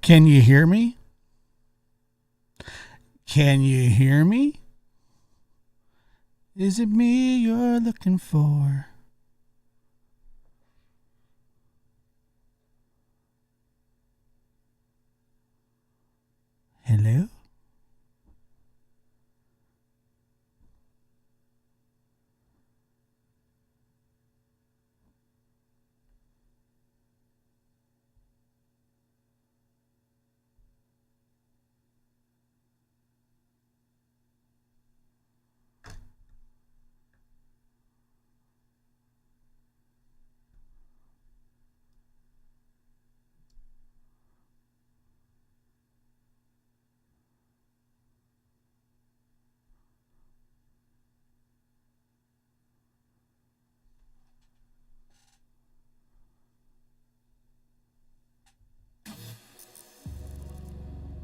Can you hear me? Can you hear me? Is it me you're looking for? Hello?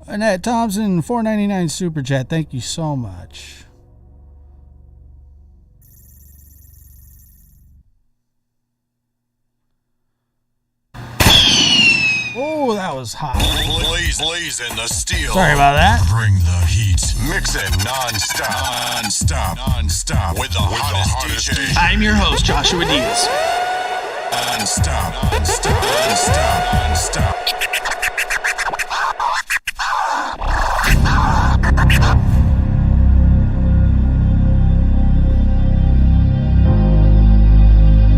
Annette Thompson, $4.99 super chat. Thank you so much. Oh, that was hot. Blazing the steel. Sorry about that. Bring the heat. Mix it non-stop with the hottest DJ. I'm your host, Joshua Diaz. Non-stop.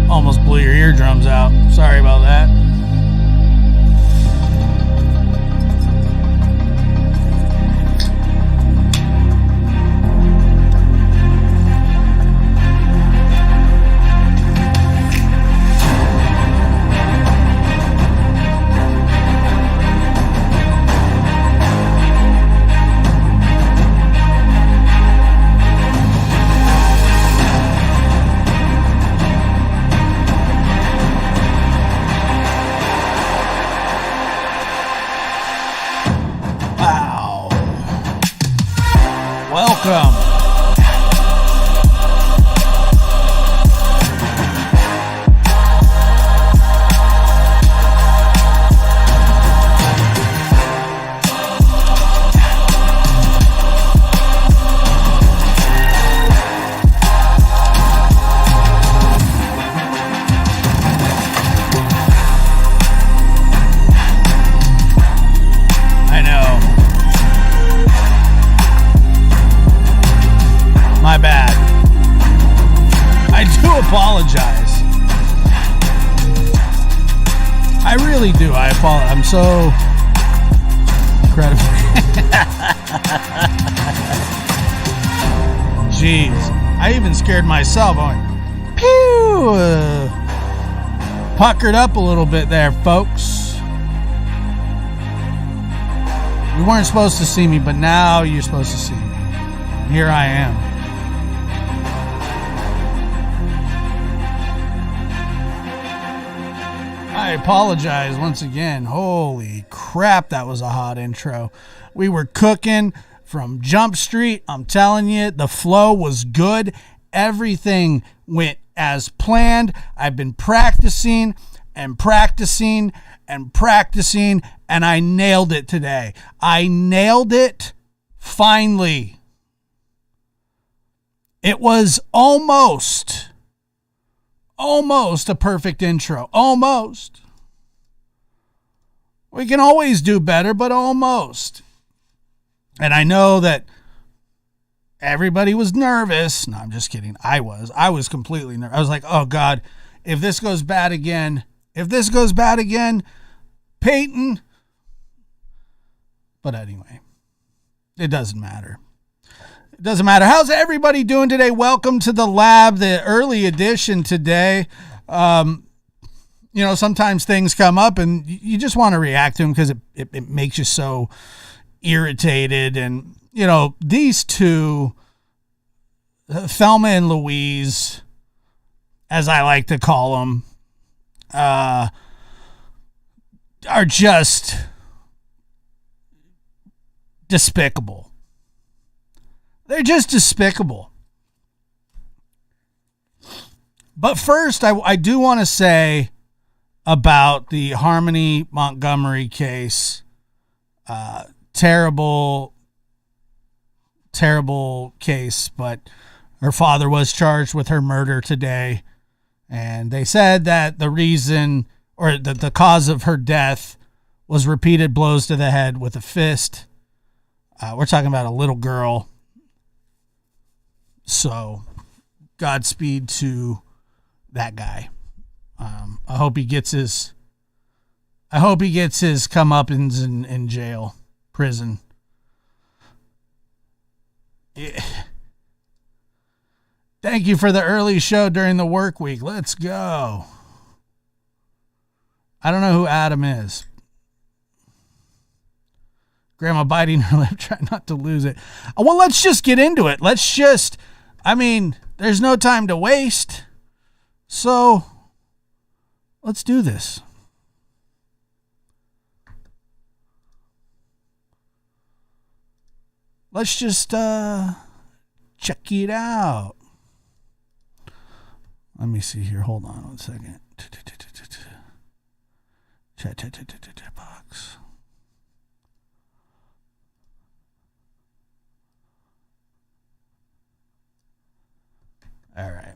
Almost blew your eardrums out. Sorry about that. Welcome. I know. My bad. I do apologize. I really do. I apologize. I'm so incredible. Jeez. I even scared myself. I went, pew! Puckered up a little bit there, folks. You weren't supposed to see me, but now you're supposed to see me. Here I am. I apologize once again. Holy crap, that was a hot intro. We were cooking from Jump Street. I'm telling you, the flow was good. Everything went as planned. I've been practicing and practicing and practicing, and I nailed it today. I nailed it finally. It was almost a perfect intro. Almost. We can always do better, but almost. And I know that everybody was nervous. No, I'm just kidding. I was completely nervous. I was like, oh God, if this goes bad again, Peyton. But anyway, it doesn't matter. It doesn't matter. How's everybody doing today? Welcome to the lab, the early edition today. Sometimes things come up and you just want to react to them because it makes you so irritated. And, these two, Thelma and Louise, as I like to call them, are just despicable. They're just despicable. But first, I do want to say about the Harmony Montgomery case Terrible case, but her father was charged with her murder today. And they said that the reason or the cause of her death was repeated blows to the head with a fist. We're talking about a little girl. So Godspeed to that guy. I hope he gets his comeuppance in jail, prison. Yeah. Thank you for the early show during the work week. Let's go. I don't know who Adam is. Grandma biting her lip, trying not to lose it. Well, let's just get into it. There's no time to waste. So let's do this. Let's just check it out. Let me see here. Hold on 1 second. Chat box. All right.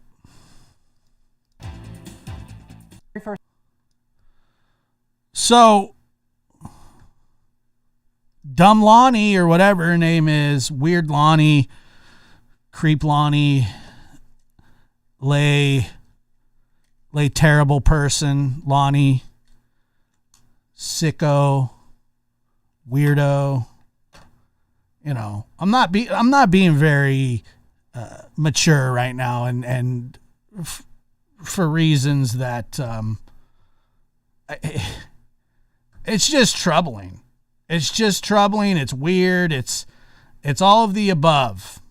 So, Dumb Lonnie, or whatever her name is, Weird Lonnie, Creep Lonnie, Lay Terrible Person, Lonnie, Sicko, Weirdo. You know, I'm not being very mature right now, and for reasons that it's just troubling. It's just troubling. It's weird. It's all of the above.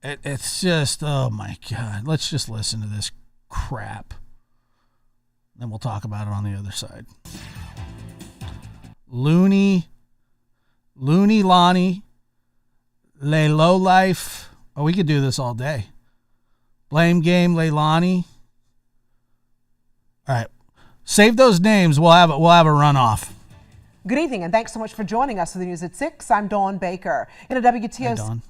It's just, oh my God. Let's just listen to this crap. Then we'll talk about it on the other side. Looney Lonnie, Lay Low Life. Oh, we could do this all day. Blame Game, Leilani. All right. Save those names. We'll have a runoff. Good evening, and thanks so much for joining us for the news at 6. I'm Dawn Baker. In a WTOC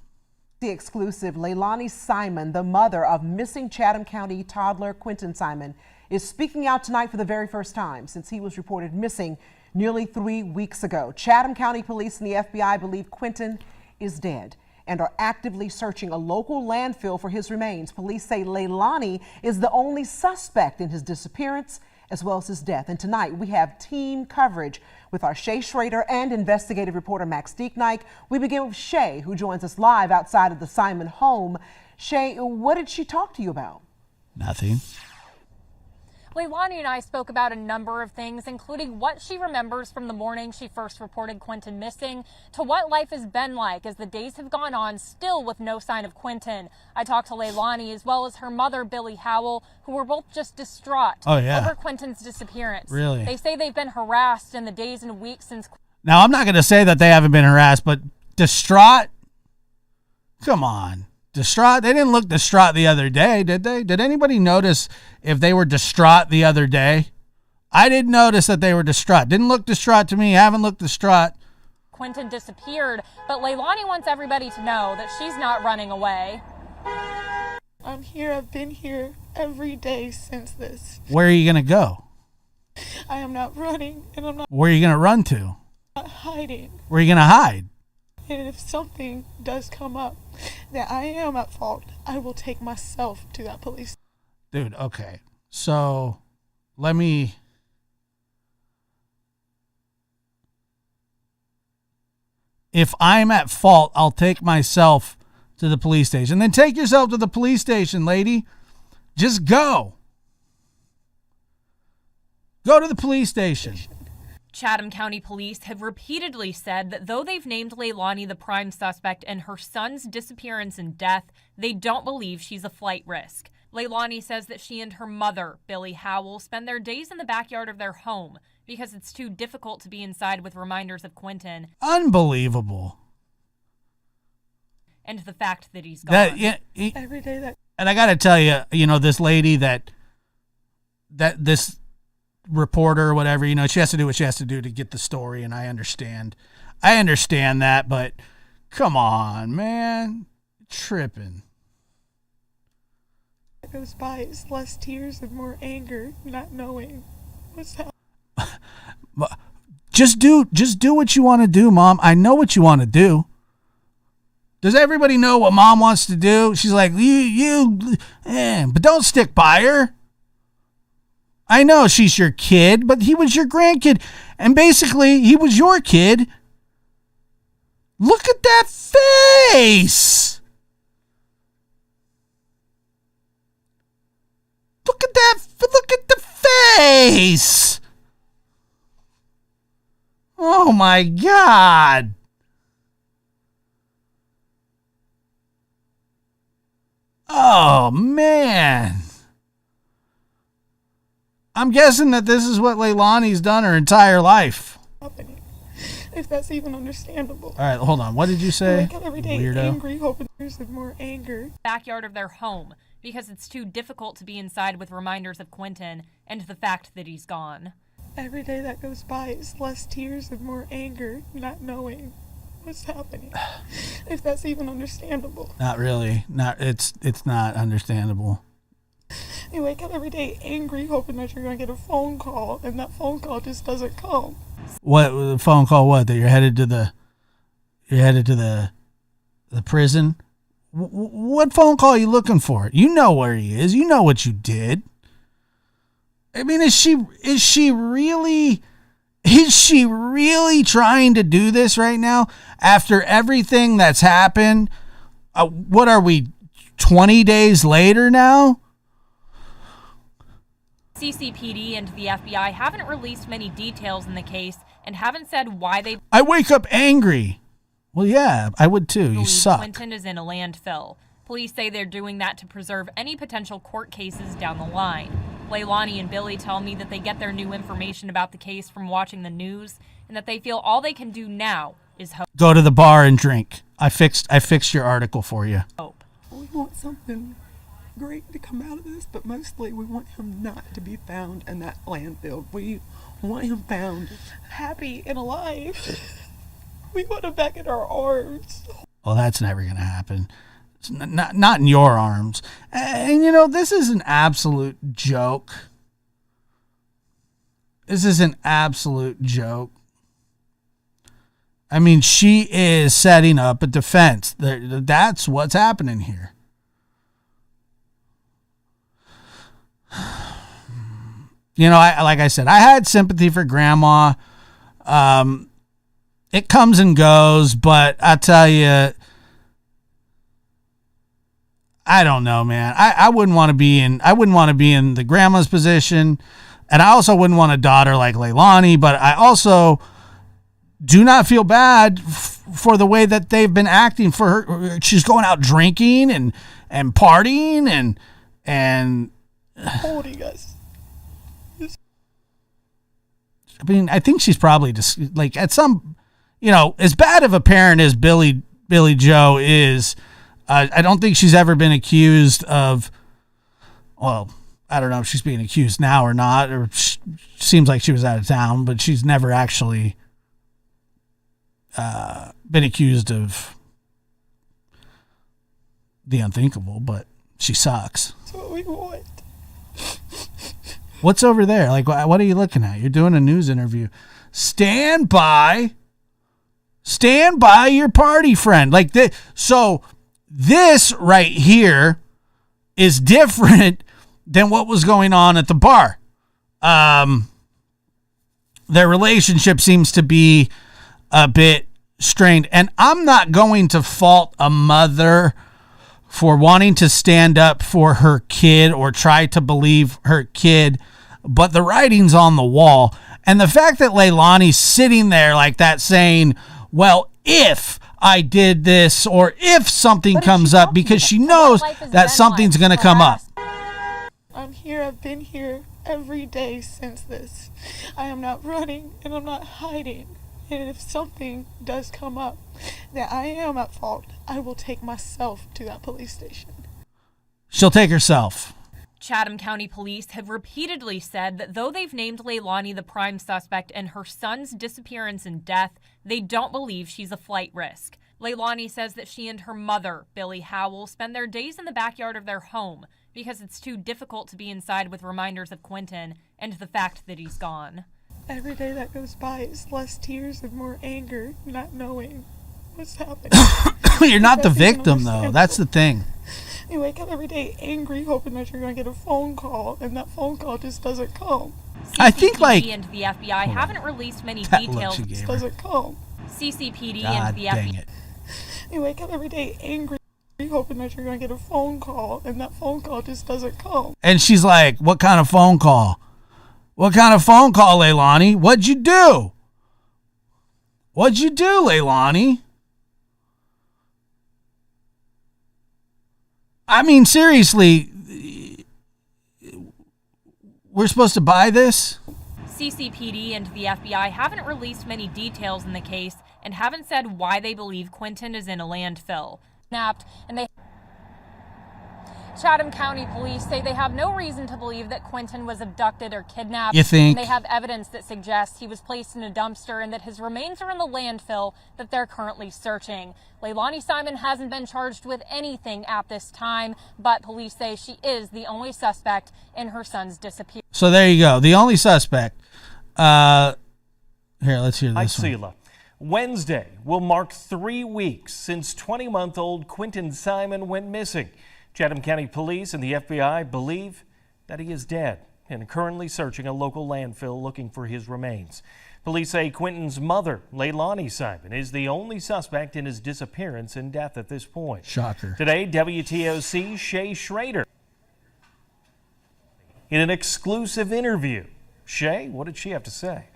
exclusive, Leilani Simon, the mother of missing Chatham County toddler Quentin Simon, is speaking out tonight for the very first time since he was reported missing nearly 3 weeks ago. Chatham County Police and the FBI believe Quentin is dead and are actively searching a local landfill for his remains. Police say Leilani is the only suspect in his disappearance as well as his death. And tonight we have team coverage with our Shay Schrader and investigative reporter Max Dieknike. We begin with Shay, who joins us live outside of the Simon home. Shay, what did she talk to you about? Nothing. Leilani and I spoke about a number of things, including what she remembers from the morning she first reported Quentin missing to what life has been like as the days have gone on, still with no sign of Quentin. I talked to Leilani as well as her mother, Billy Howell, who were both just distraught over Quentin's disappearance. Really? They say they've been harassed in the days and weeks since. Now, I'm not going to say that they haven't been harassed, but distraught? Come on. Distraught? They didn't look distraught the other day, did they? Did anybody notice if they were distraught the other day? I didn't notice that they were distraught. Didn't look distraught to me. Haven't looked distraught. Quentin disappeared, but Leilani wants everybody to know that she's not running away. I'm here. I've been here every day since this. Where are you going to go? I am not running, and I'm not Where are you going to run to? hiding. Where are you going to hide? And if something does come up that I am at fault, I will take myself to that police. Dude, okay. So let me. If I'm at fault, I'll take myself to the police station. Then take yourself to the police station, lady. Just go. Go to the police station. Chatham County Police have repeatedly said that though they've named Leilani the prime suspect in her son's disappearance and death, they don't believe she's a flight risk. Leilani says that she and her mother, Billy Howell, spend their days in the backyard of their home because it's too difficult to be inside with reminders of Quentin. Unbelievable. And the fact that he's gone. Every day that. And I got to tell you, this lady this reporter or whatever, you know, she has to do what she has to do to get the story, and I understand that, but come on, man, tripping. It goes by, it's less tears and more anger, not knowing what's happening. Just do what you want to do, Mom. I know what you want to do. Does everybody know what Mom wants to do? She's like, but don't stick by her. I know she's your kid, but he was your grandkid. And basically, he was your kid. Look at that face. Look at the face. Oh my God. Oh man. I'm guessing that this is what Leilani's done her entire life. If that's even understandable. All right, hold on. What did you say? I wake up every day Weirdo. angry, hoping there's more anger. Backyard of their home because it's too difficult to be inside with reminders of Quentin and the fact that he's gone. Every day that goes by, it's less tears and more anger, not knowing what's happening. If that's even understandable. Not really. It's not understandable. You wake up every day angry, hoping that you're going to get a phone call, and that phone call just doesn't come. What phone call? What, that you're headed to the prison? What phone call are you looking for? You know where he is. You know what you did. I mean, is she really trying to do this right now after everything that's happened? What are we, 20 days later now? CCPD and the FBI haven't released many details in the case and haven't said why they I wake up angry. Well, yeah, I would too. You believe suck. Quentin is in a landfill. Police say they're doing that to preserve any potential court cases down the line. Leilani and Billy tell me that they get their new information about the case from watching the news and that they feel all they can do now is hope. Go to the bar and drink. I fixed your article for you. We want something great to come out of this, but mostly we want him not to be found in that landfill. We want him found happy and alive. We want him back in our arms. Well, that's never going to happen. It's not in your arms. And, you know, this is an absolute joke. This is an absolute joke. I mean, she is setting up a defense. That's what's happening here. You know, like I said, I had sympathy for Grandma. It comes and goes, but I tell you, I don't know, man. I wouldn't want to be in the grandma's position, and I also wouldn't want a daughter like Leilani. But I also do not feel bad for the way that they've been acting for her. She's going out drinking and partying and Holding us. I mean, I think she's probably just like at some, you know, as bad of a parent as Billy Joe is, I don't think she's ever been accused of, well, I don't know if she's being accused now or not, or seems like she was out of town, but she's never actually been accused of the unthinkable, but she sucks. That's what we want. What's over there? Like, what are you looking at? You're doing a news interview. Stand by your party friend. Like this. So this right here is different than what was going on at the bar. Their relationship seems to be a bit strained, and I'm not going to fault a mother for wanting to stand up for her kid or try to believe her kid, but the writing's on the wall. And the fact that Leilani's sitting there like that saying, well, if I did this or if something comes up, because she knows that something's going to come up. I'm here. I've been here every day since this. I am not running and I'm not hiding. And if something does come up that I am at fault, I will take myself to that police station. She'll take herself Chatham County Police have repeatedly said that though they've named Leilani the prime suspect in her son's disappearance and death, they don't believe she's a flight risk. Leilani says that she and her mother, Billy Howell, spend their days in the backyard of their home because it's too difficult to be inside with reminders of Quentin and the fact that he's gone. Every day that goes by is less tears and more anger, not knowing what's happening. You're not the victim, though. That's the thing. You wake up every day angry, hoping that you're going to get a phone call, and that phone call just doesn't come. I think and the FBI haven't released many details. Just doesn't come. CCPD God and the dang FBI. it. You wake up every day angry, hoping that you're going to get a phone call, and that phone call just doesn't come. And she's like, what kind of phone call? What kind of phone call, Leilani? What'd you do? What'd you do, Leilani? I mean, seriously, we're supposed to buy this? CCPD and the FBI haven't released many details in the case and haven't said why they believe Quentin is in a landfill. Chatham County Police say they have no reason to believe that Quentin was abducted or kidnapped. You think? And they have evidence that suggests he was placed in a dumpster and that his remains are in the landfill that they're currently searching. Leilani Simon hasn't been charged with anything at this time, but police say she is the only suspect in her son's disappearance. So there you go. The only suspect. Here, let's hear this one. Wednesday will mark 3 weeks since 20-month-old Quentin Simon went missing. Chatham County Police and the FBI believe that he is dead and currently searching a local landfill looking for his remains. Police say Quentin's mother, Leilani Simon, is the only suspect in his disappearance and death at this point. Shocker. Today, WTOC Shay Schrader in an exclusive interview. Shay, what did she have to say?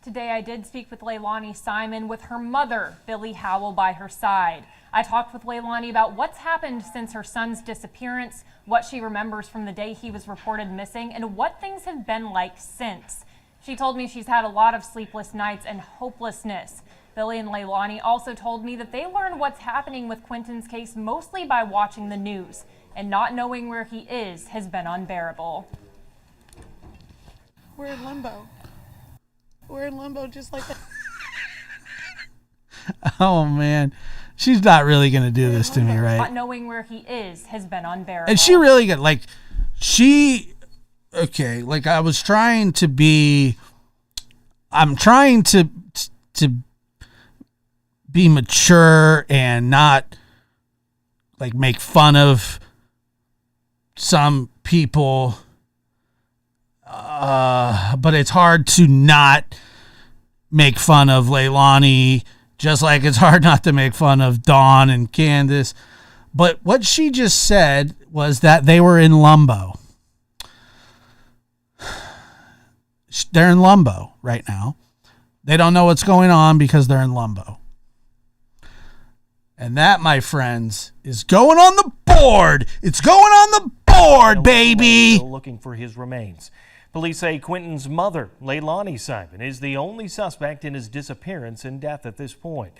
Today I did speak with Leilani Simon with her mother, Billy Howell, by her side. I talked with Leilani about what's happened since her son's disappearance, what she remembers from the day he was reported missing, and what things have been like since. She told me she's had a lot of sleepless nights and hopelessness. Billy and Leilani also told me that they learn what's happening with Quentin's case mostly by watching the news, and not knowing where he is has been unbearable. We're in limbo. We're in limbo just like that. Oh, man. She's not really going to do this to me, right? Not knowing where he is has been unbearable. And she really got, like, okay, like I was trying to be, I'm trying to be mature and not, like, make fun of some people, but it's hard to not make fun of Leilani, just like it's hard not to make fun of Dawn and Candace. But what she just said was that they were in limbo. They're in limbo right now. They don't know what's going on because they're in limbo. And that, my friends, is going on the board. It's going on the board, baby. Still looking for his remains. Police say Quentin's mother, Leilani Simon, is the only suspect in his disappearance and death at this point.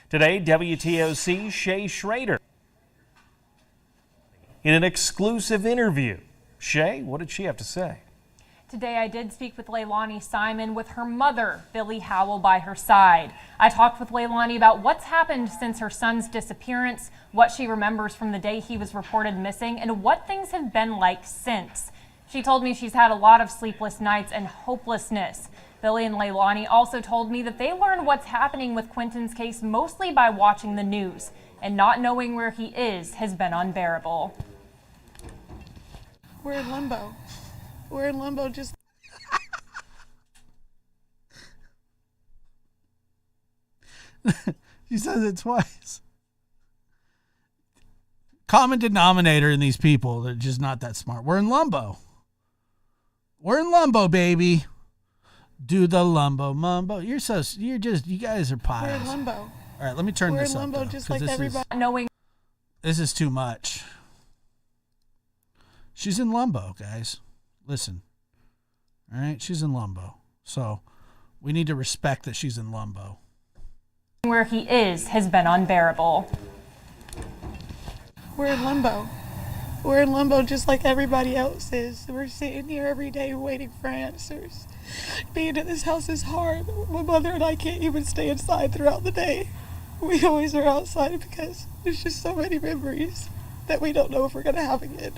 Today, WTOC Shay Schrader in an exclusive interview. Shay, what did she have to say? Today I did speak with Leilani Simon with her mother, Billy Howell, by her side. I talked with Leilani about what's happened since her son's disappearance, what she remembers from the day he was reported missing, and what things have been like since. She told me she's had a lot of sleepless nights and hopelessness. Billy and Leilani also told me that they learn what's happening with Quentin's case mostly by watching the news, and not knowing where he is has been unbearable. We're in limbo. We're in limbo just... She says it twice. Common denominator in these people, they're just not that smart. We're in limbo. We're in limbo, baby. Do the lumbo mumbo. You guys are piles. We're in limbo. All right, let me turn this up. We're in limbo just like everybody. This is too much. She's in limbo, guys. Listen. All right, she's in limbo. So we need to respect that she's in limbo. Where he is has been unbearable. We're in limbo. We're in limbo just like everybody else is. We're sitting here every day waiting for answers. Being in this house is hard. My mother and I can't even stay inside throughout the day. We always are outside because there's just so many memories that we don't know if we're going to have again.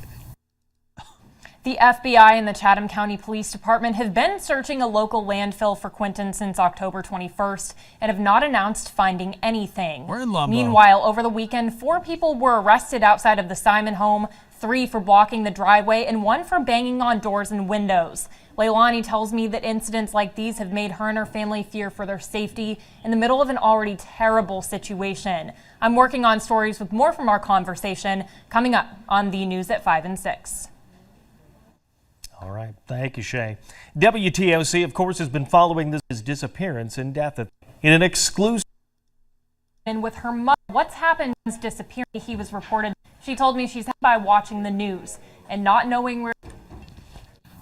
The FBI and the Chatham County Police Department have been searching a local landfill for Quinton since October 21st and have not announced finding anything. We're in limbo. Meanwhile, over the weekend, 4 people were arrested outside of the Simon home, 3 for blocking the driveway and 1 for banging on doors and windows. Leilani tells me that incidents like these have made her and her family fear for their safety in the middle of an already terrible situation. I'm working on stories with more from our conversation coming up on the News at 5 and 6. All right. Thank you, Shay. WTOC, of course, has been following this disappearance and death in an exclusive. And with her mother, what's happened since disappearing, he was reported. She told me she's by watching the news and not knowing where.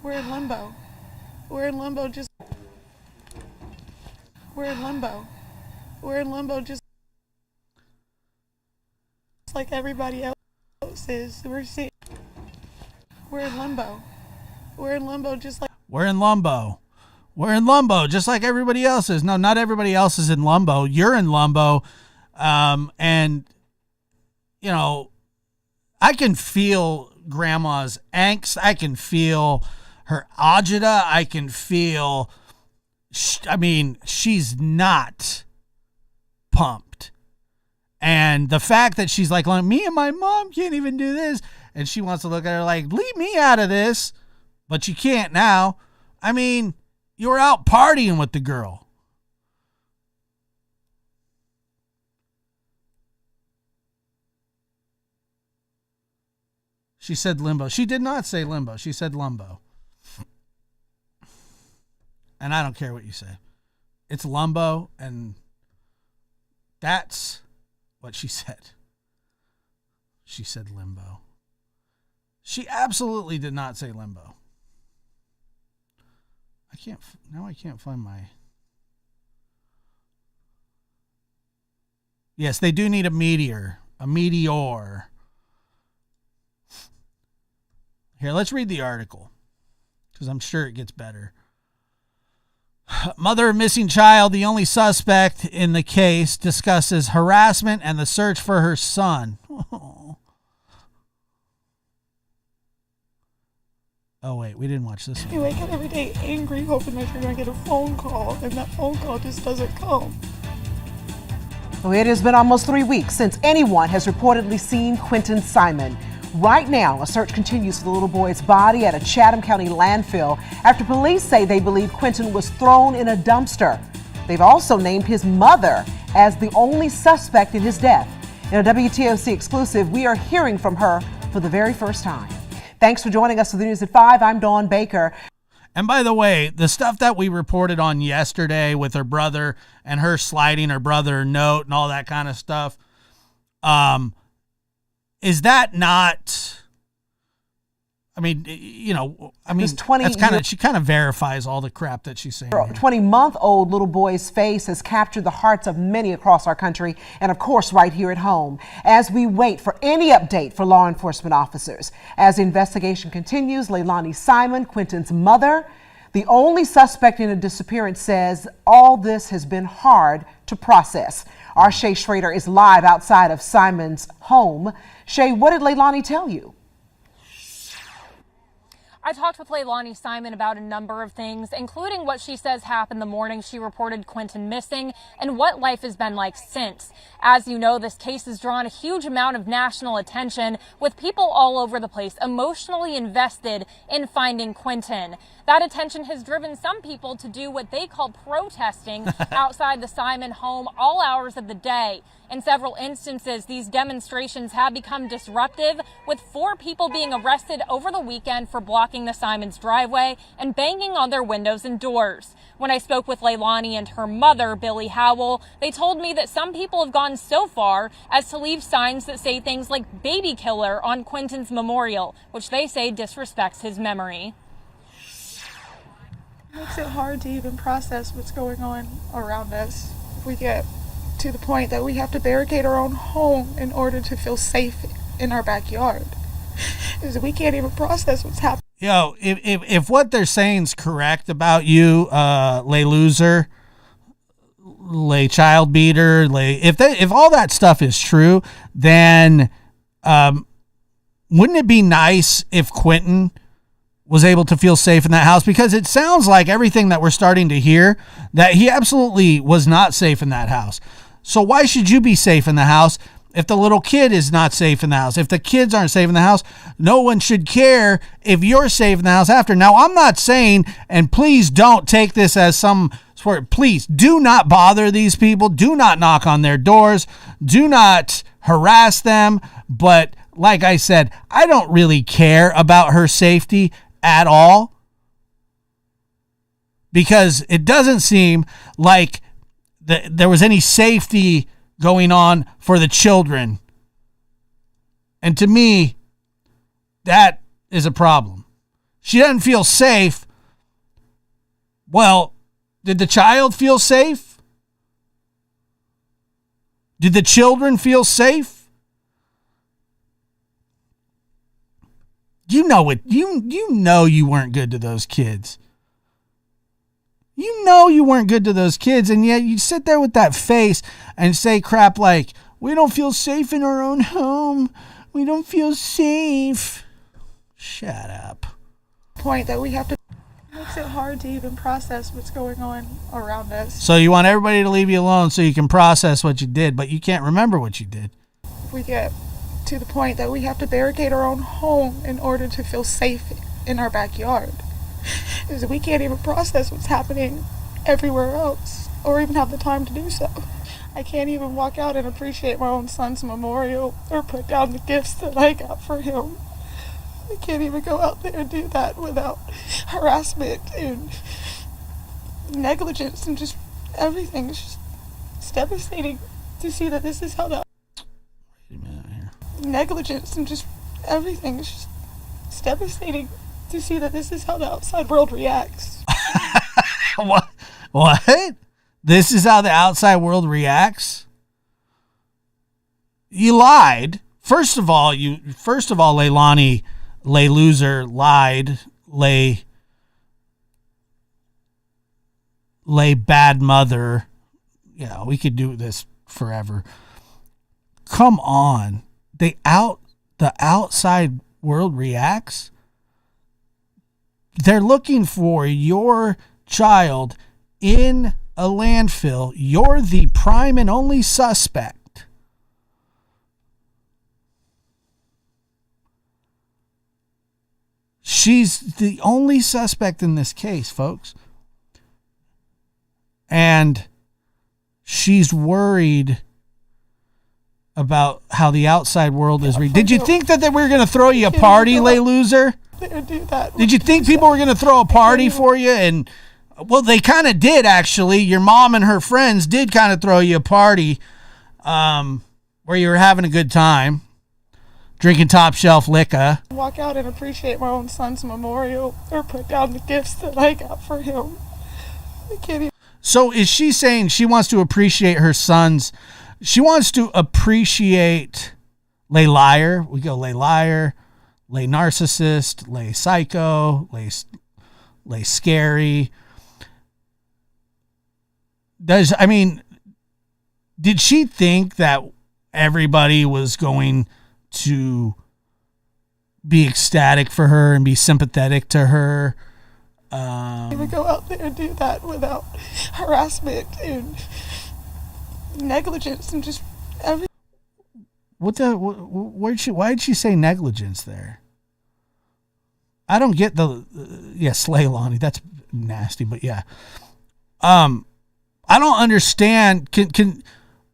We're in limbo. We're in limbo just. We're in limbo. We're in limbo just like everybody else is. We're in limbo. We're in limbo just like. We're in limbo. We're in limbo just like everybody else is. No, not everybody else is in limbo. You're in limbo. And, you know, I can feel grandma's angst. I can feel her agita. I can feel, she's not pumped. And the fact that she's like, me and my mom can't even do this. And she wants to look at her like, leave me out of this. But you can't now. I mean, you were out partying with the girl. She said limbo. She did not say limbo. She said lumbo. And I don't care what you say. It's lumbo, and that's what she said. She said limbo. She absolutely did not say limbo. I can't find my. Yes, they do need a meteor. A meteor. Here, let's read the article, because I'm sure it gets better. Mother of missing child, the only suspect in the case, discusses harassment and the search for her son. Oh, wait, we didn't watch this one. You wake up every day angry, hoping that you're going to get a phone call, and that phone call just doesn't come. Well, it has been almost 3 weeks since anyone has reportedly seen Quinton Simon. Right now, a search continues for the little boy's body at a Chatham County landfill after police say they believe Quinton was thrown in a dumpster. They've also named his mother as the only suspect in his death. In a WTOC exclusive, we are hearing from her for the very first time. Thanks for joining us for the News at 5. I'm Dawn Baker. And by the way, the stuff that we reported on yesterday with her brother and her sliding her brother a note and all that kind of stuff, is that not, that's kind of, she kind of verifies all the crap that she's saying. 20-month-old little boy's face has captured the hearts of many across our country and, of course, right here at home, as we wait for any update for law enforcement officers. As the investigation continues, Leilani Simon, Quinton's mother, the only suspect in a disappearance, says all this has been hard to process. Our Shay Schrader is live outside of Simon's home. Shay, what did Leilani tell you? I talked with Leilani Simon about a number of things, including what she says happened the morning she reported Quinton missing and what life has been like since. As you know, this case has drawn a huge amount of national attention, with people all over the place emotionally invested in finding Quinton. That attention has driven some people to do what they call protesting outside the Simon home all hours of the day. In several instances, these demonstrations have become disruptive, with 4 people being arrested over the weekend for blocking the Simons' driveway and banging on their windows and doors. When I spoke with Leilani and her mother, Billy Howell, they told me that some people have gone so far as to leave signs that say things like "baby killer" on Quinton's memorial, which they say disrespects his memory. It makes it hard to even process what's going on around us. We get to the point that we have to barricade our own home in order to feel safe in our backyard. is we can't even process what's happening. Yo, if what they're saying is correct about you, lay loser, lay child beater, if all that stuff is true, then wouldn't it be nice if Quentin was able to feel safe in that house? Because it sounds like everything that we're starting to hear, that he absolutely was not safe in that house. So why should you be safe in the house if the little kid is not safe in the house? If the kids aren't safe in the house, no one should care if you're safe in the house after. Now, I'm not saying, and please don't take this as some sort, please do not bother these people. Do not knock on their doors. Do not harass them. But like I said, I don't really care about her safety at all, because it doesn't seem like there was any safety going on for the children. And to me, that is a problem. She doesn't feel safe. Well, did the child feel safe? Did the children feel safe? You know it. You know you weren't good to those kids. You know you weren't good to those kids, and yet you sit there with that face and say crap like, we don't feel safe in our own home. We don't feel safe. Shut up. Point that we have to. It makes it hard to even process what's going on around us. So you want everybody to leave you alone so you can process what you did, but you can't remember what you did. We get to the point that we have to barricade our own home in order to feel safe in our backyard. Because we can't even process what's happening everywhere else, or even have the time to do so. I can't even walk out and appreciate my own son's memorial, or put down the gifts that I got for him. I can't even go out there and do that without harassment and negligence and just everything. It's just, it's devastating to see that this is how that. Wait a minute here. Negligence and just everything. It's just, it's devastating to see that this is how the outside world reacts. What? This is how the outside world reacts? You lied. First of all, Leilani, lay loser, lied, lay bad mother. Yeah, we could do this forever. Come on. The outside world reacts. They're looking for your child in a landfill. You're the prime and only suspect. She's the only suspect in this case, folks. And she's worried about how the outside world is. Did you think that they were going to throw you a party, lay loser? Did you think people were going to throw a party for you? And well, they kind of did, actually. Your mom and her friends did kind of throw you a party where you were having a good time, drinking top shelf liquor. Walk out and appreciate my own son's memorial, or put down the gifts that I got for him. I can't even. So is she saying she wants to appreciate her son's? She wants to appreciate lay liar. We go lay liar, lay narcissist, lay psycho, lay scary. Did she think that everybody was going to be ecstatic for her and be sympathetic to her? Even go out there and do that without harassment and negligence and just everything. Why did she say negligence there? I don't get yes, Leilani, that's nasty, but yeah. I don't understand.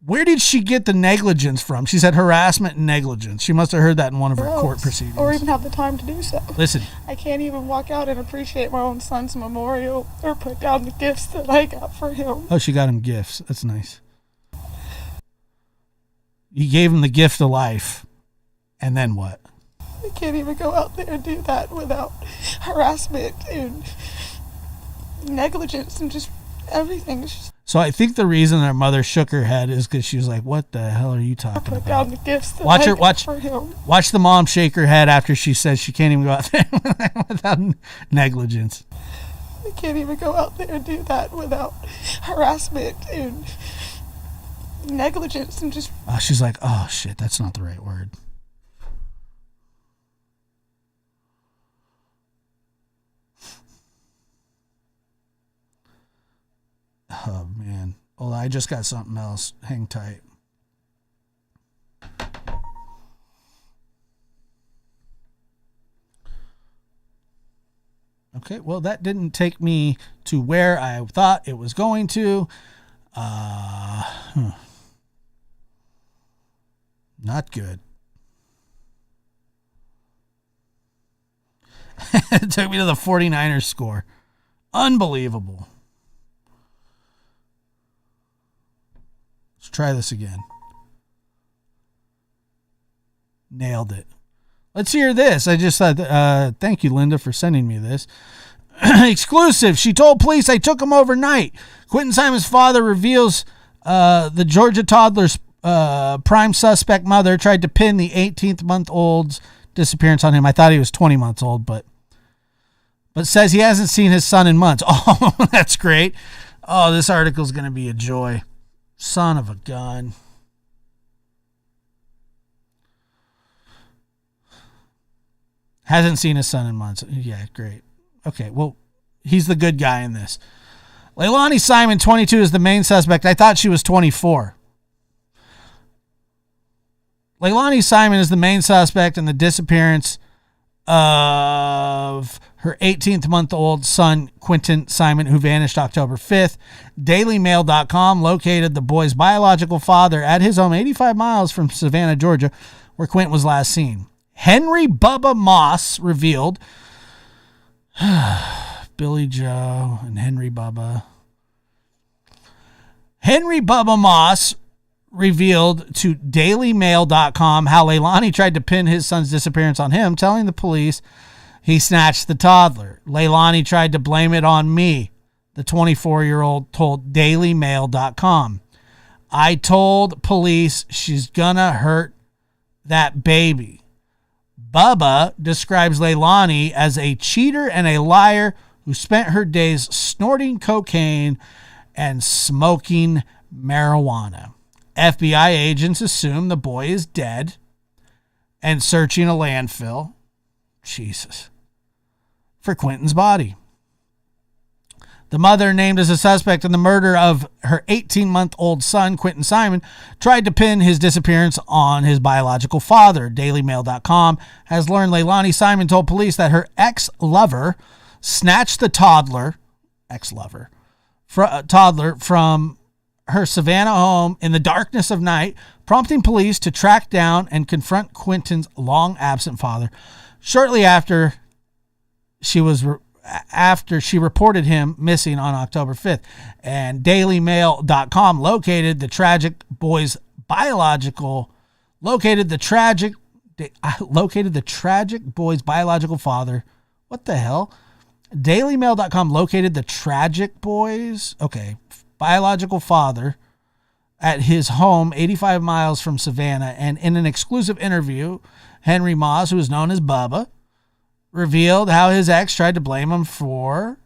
Where did she get the negligence from? She said harassment and negligence. She must have heard that in one of her court proceedings. Or even have the time to do so. Listen. I can't even walk out and appreciate my own son's memorial, or put down the gifts that I got for him. Oh, she got him gifts. That's nice. You gave him the gift of life. And then what? I can't even go out there and do that without harassment and negligence and just everything. So I think the reason their mother shook her head is because she was like, "What the hell are you talking Put about?" down the gifts that Watch I her, got watch, for him. watch the mom shake her head after she says she can't even go out there without negligence. I can't even go out there and do that without harassment and negligence and just... She's like, "Oh shit, that's not the right word." Oh man. Well, I just got something else. Hang tight. Okay, well, that didn't take me to where I thought it was going to. Not good. It took me to the 49ers score. Unbelievable. Let's try this again. Nailed it. Let's hear this. I just thought, thank you, Linda, for sending me this. Exclusive. She told police I took him overnight. Quentin Simon's father reveals the Georgia toddler's prime suspect mother tried to pin the 18-month-old's disappearance on him. I thought he was 20 months old, but says he hasn't seen his son in months. Oh, that's great. Oh, this article is going to be a joy. Son of a gun. Hasn't seen his son in months. Yeah, great. Okay, well, he's the good guy in this. Leilani Simon, 22, is the main suspect. I thought she was 24. Leilani Simon is the main suspect in the disappearance of her 18-month-old son, Quentin Simon, who vanished October 5th. DailyMail.com located the boy's biological father at his home 85 miles from Savannah, Georgia, where Quentin was last seen. Henry Bubba Moss revealed Billy Joe and Henry Bubba. Henry Bubba Moss revealed to DailyMail.com how Leilani tried to pin his son's disappearance on him, telling the police he snatched the toddler. Leilani tried to blame it on me, the 24-year-old told DailyMail.com. I told police she's gonna hurt that baby. Bubba describes Leilani as a cheater and a liar who spent her days snorting cocaine and smoking marijuana. FBI agents assume the boy is dead and searching a landfill, Jesus, for Quentin's body. The mother, named as a suspect in the murder of her 18-month-old son, Quentin Simon, tried to pin his disappearance on his biological father. DailyMail.com has learned Leilani Simon told police that her ex-lover snatched the toddler from her Savannah home in the darkness of night, prompting police to track down and confront Quentin's long-absent father. Shortly after she reported him missing on October 5th. And DailyMail.com located the tragic boy's biological father. What the hell? DailyMail.com located the tragic boy's biological father at his home 85 miles from Savannah. And in an exclusive interview, Henry Moss, who is known as Bubba, revealed how his ex tried to blame him for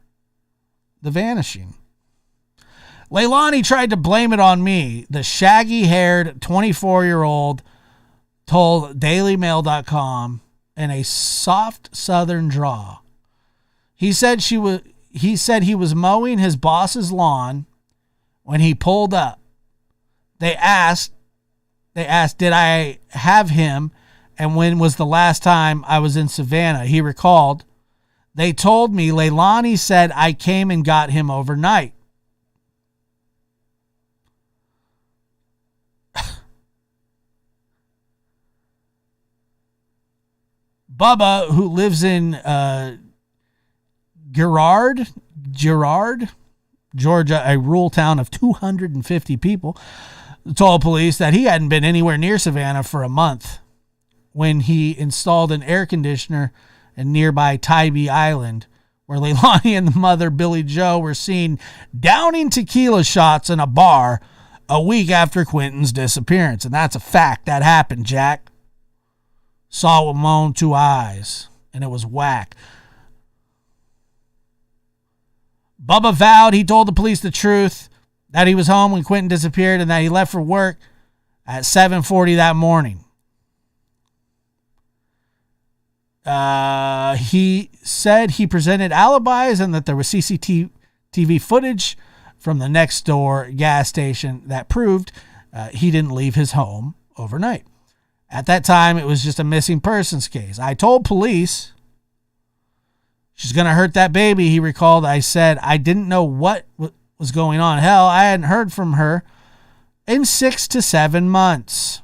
the vanishing. Leilani tried to blame it on me, the shaggy-haired 24-year-old told DailyMail.com in a soft southern drawl. He said he was mowing his boss's lawn when he pulled up. They asked, did I have him? And when was the last time I was in Savannah? He recalled, they told me Leilani said I came and got him overnight. Bubba, who lives in Girard, Georgia, a rural town of 250 people, told police that he hadn't been anywhere near Savannah for a month when he installed an air conditioner in nearby Tybee Island where Leilani and the mother, Billy Joe, were seen downing tequila shots in a bar a week after Quentin's disappearance. And that's a fact. That happened, Jack. Saw it with my own 2 eyes, and it was whack. Bubba vowed he told the police the truth, that he was home when Quentin disappeared and that he left for work at 7:40 that morning. He said he presented alibis and that there was CCTV footage from the next door gas station that proved he didn't leave his home overnight. At that time, it was just a missing persons case. I told police she's going to hurt that baby, he recalled. I said I didn't know what was going on. Hell, I hadn't heard from her in 6 to 7 months.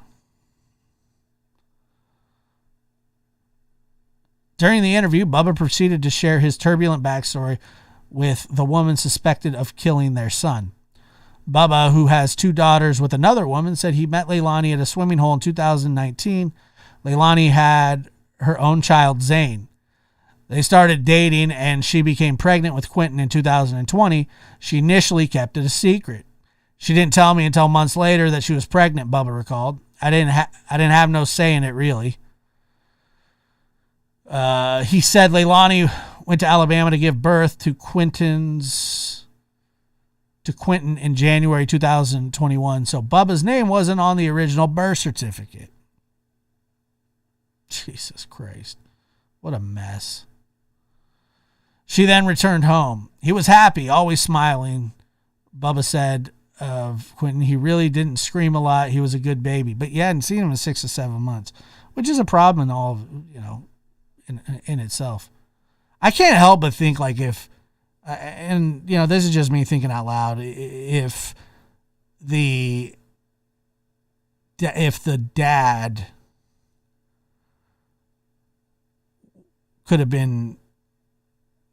During the interview, Bubba proceeded to share his turbulent backstory with the woman suspected of killing their son. Bubba, who has 2 daughters with another woman, said he met Leilani at a swimming hole in 2019. Leilani had her own child, Zane. They started dating and she became pregnant with Quentin in 2020. She initially kept it a secret. She didn't tell me until months later that she was pregnant, Bubba recalled. I didn't have no say in it, really. He said Leilani went to Alabama to give birth to Quentin in January 2021. So Bubba's name wasn't on the original birth certificate. Jesus Christ. What a mess. She then returned home. He was happy, always smiling. Bubba said of Quentin, he really didn't scream a lot. He was a good baby. But you hadn't seen him in 6 to 7 months, which is a problem in all, in itself. I can't help but think like if, and this is just me thinking out loud, if the dad could have been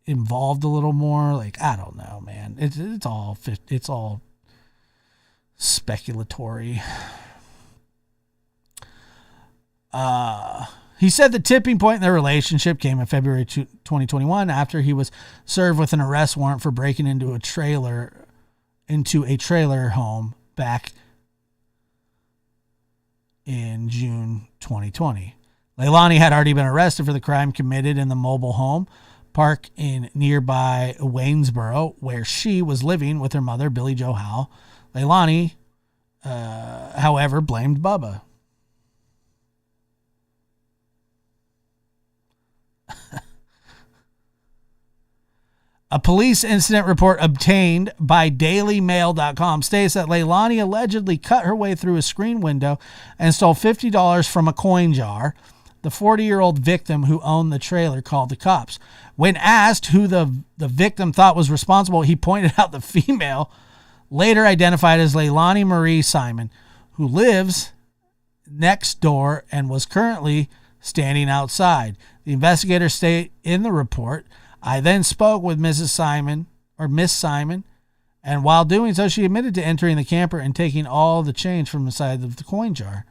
involved a little more, like, I don't know, man. It's all speculatory. He said the tipping point in their relationship came in February 2021 after he was served with an arrest warrant for breaking into a trailer home back in June 2020. Leilani had already been arrested for the crime committed in the mobile home park in nearby Waynesboro, where she was living with her mother, Billy Joe Howell. Leilani, however, blamed Bubba. A police incident report obtained by dailymail.com states that Leilani allegedly cut her way through a screen window and stole $50 from a coin jar. The 40-year-old victim who owned the trailer called the cops. When asked who the victim thought was responsible, he pointed out the female, later identified as Leilani Marie Simon, who lives next door and was currently standing outside. The investigators state in the report, I then spoke with Miss Simon, and while doing so, she admitted to entering the camper and taking all the change from inside of the coin jar.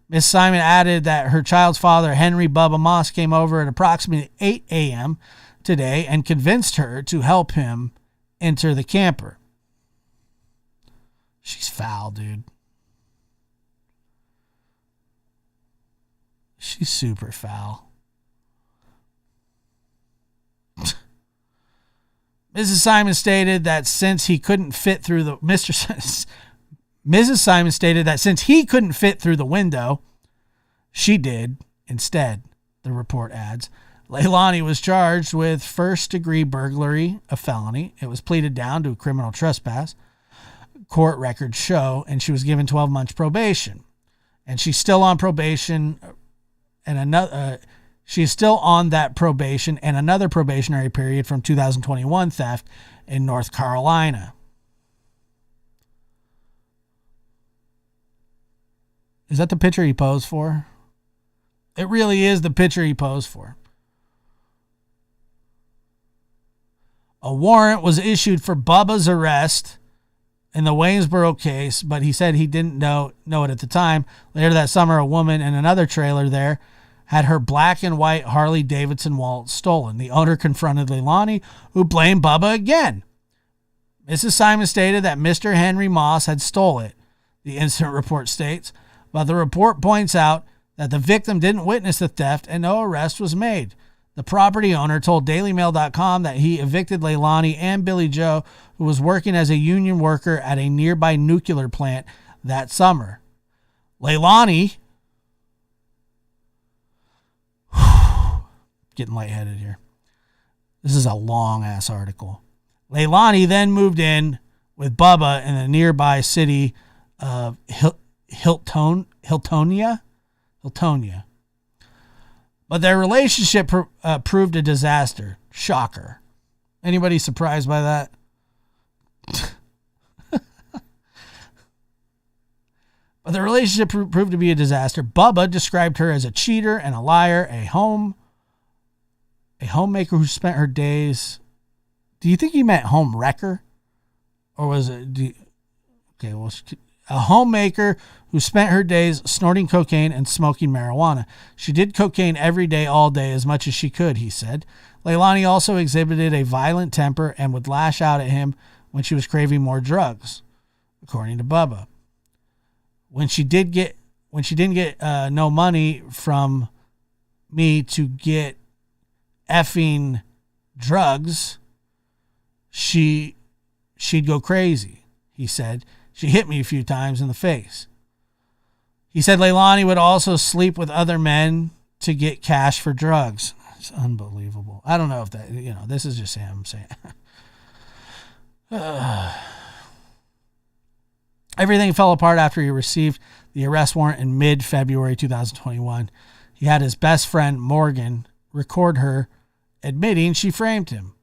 Miss Simon added that her child's father, Henry Bubba Moss, came over at approximately 8 a.m. today and convinced her to help him enter the camper. She's foul, dude. She's super foul. Mrs. Simon stated that since he couldn't fit through the Mrs. Simon stated that since he couldn't fit through the window, she did instead, the report adds. Leilani was charged with first-degree burglary, a felony. It was pleaded down to a criminal trespass, court records show, and she was given 12 months probation. And she's still on probation, and she's still on that probation and another probationary period from 2021 theft in North Carolina. Is that the picture he posed for? It really is the picture he posed for. A warrant was issued for Bubba's arrest in the Waynesboro case, but he said he didn't know it at the time. Later that summer, a woman in another trailer there had her black and white Harley Davidson wallet stolen. The owner confronted Leilani, who blamed Bubba again. Mrs. Simon stated that Mr. Henry Moss had stole it, the incident report states, but the report points out that the victim didn't witness the theft and no arrest was made. The property owner told DailyMail.com that he evicted Leilani and Billy Joe, who was working as a union worker at a nearby nuclear plant that summer. Leilani, getting lightheaded here. This is a long-ass article. Leilani then moved in with Bubba in the nearby city of Hiltonia. But their relationship proved a disaster. Shocker. Anybody surprised by that? But the relationship proved to be a disaster. Bubba described her as a cheater and a liar, a homemaker who spent her days. Do you think he meant home wrecker? Or was it... a homemaker who spent her days snorting cocaine and smoking marijuana. She did cocaine every day, all day, as much as she could, he said. Leilani also exhibited a violent temper and would lash out at him when she was craving more drugs, according to Bubba. When she didn't get no money from me to get effing drugs, she'd go crazy, he said. She hit me a few times in the face. He said Leilani would also sleep with other men to get cash for drugs. It's unbelievable. I don't know if that, this is just him saying. Everything fell apart after he received the arrest warrant in mid-February 2021. He had his best friend, Morgan, record her admitting she framed him.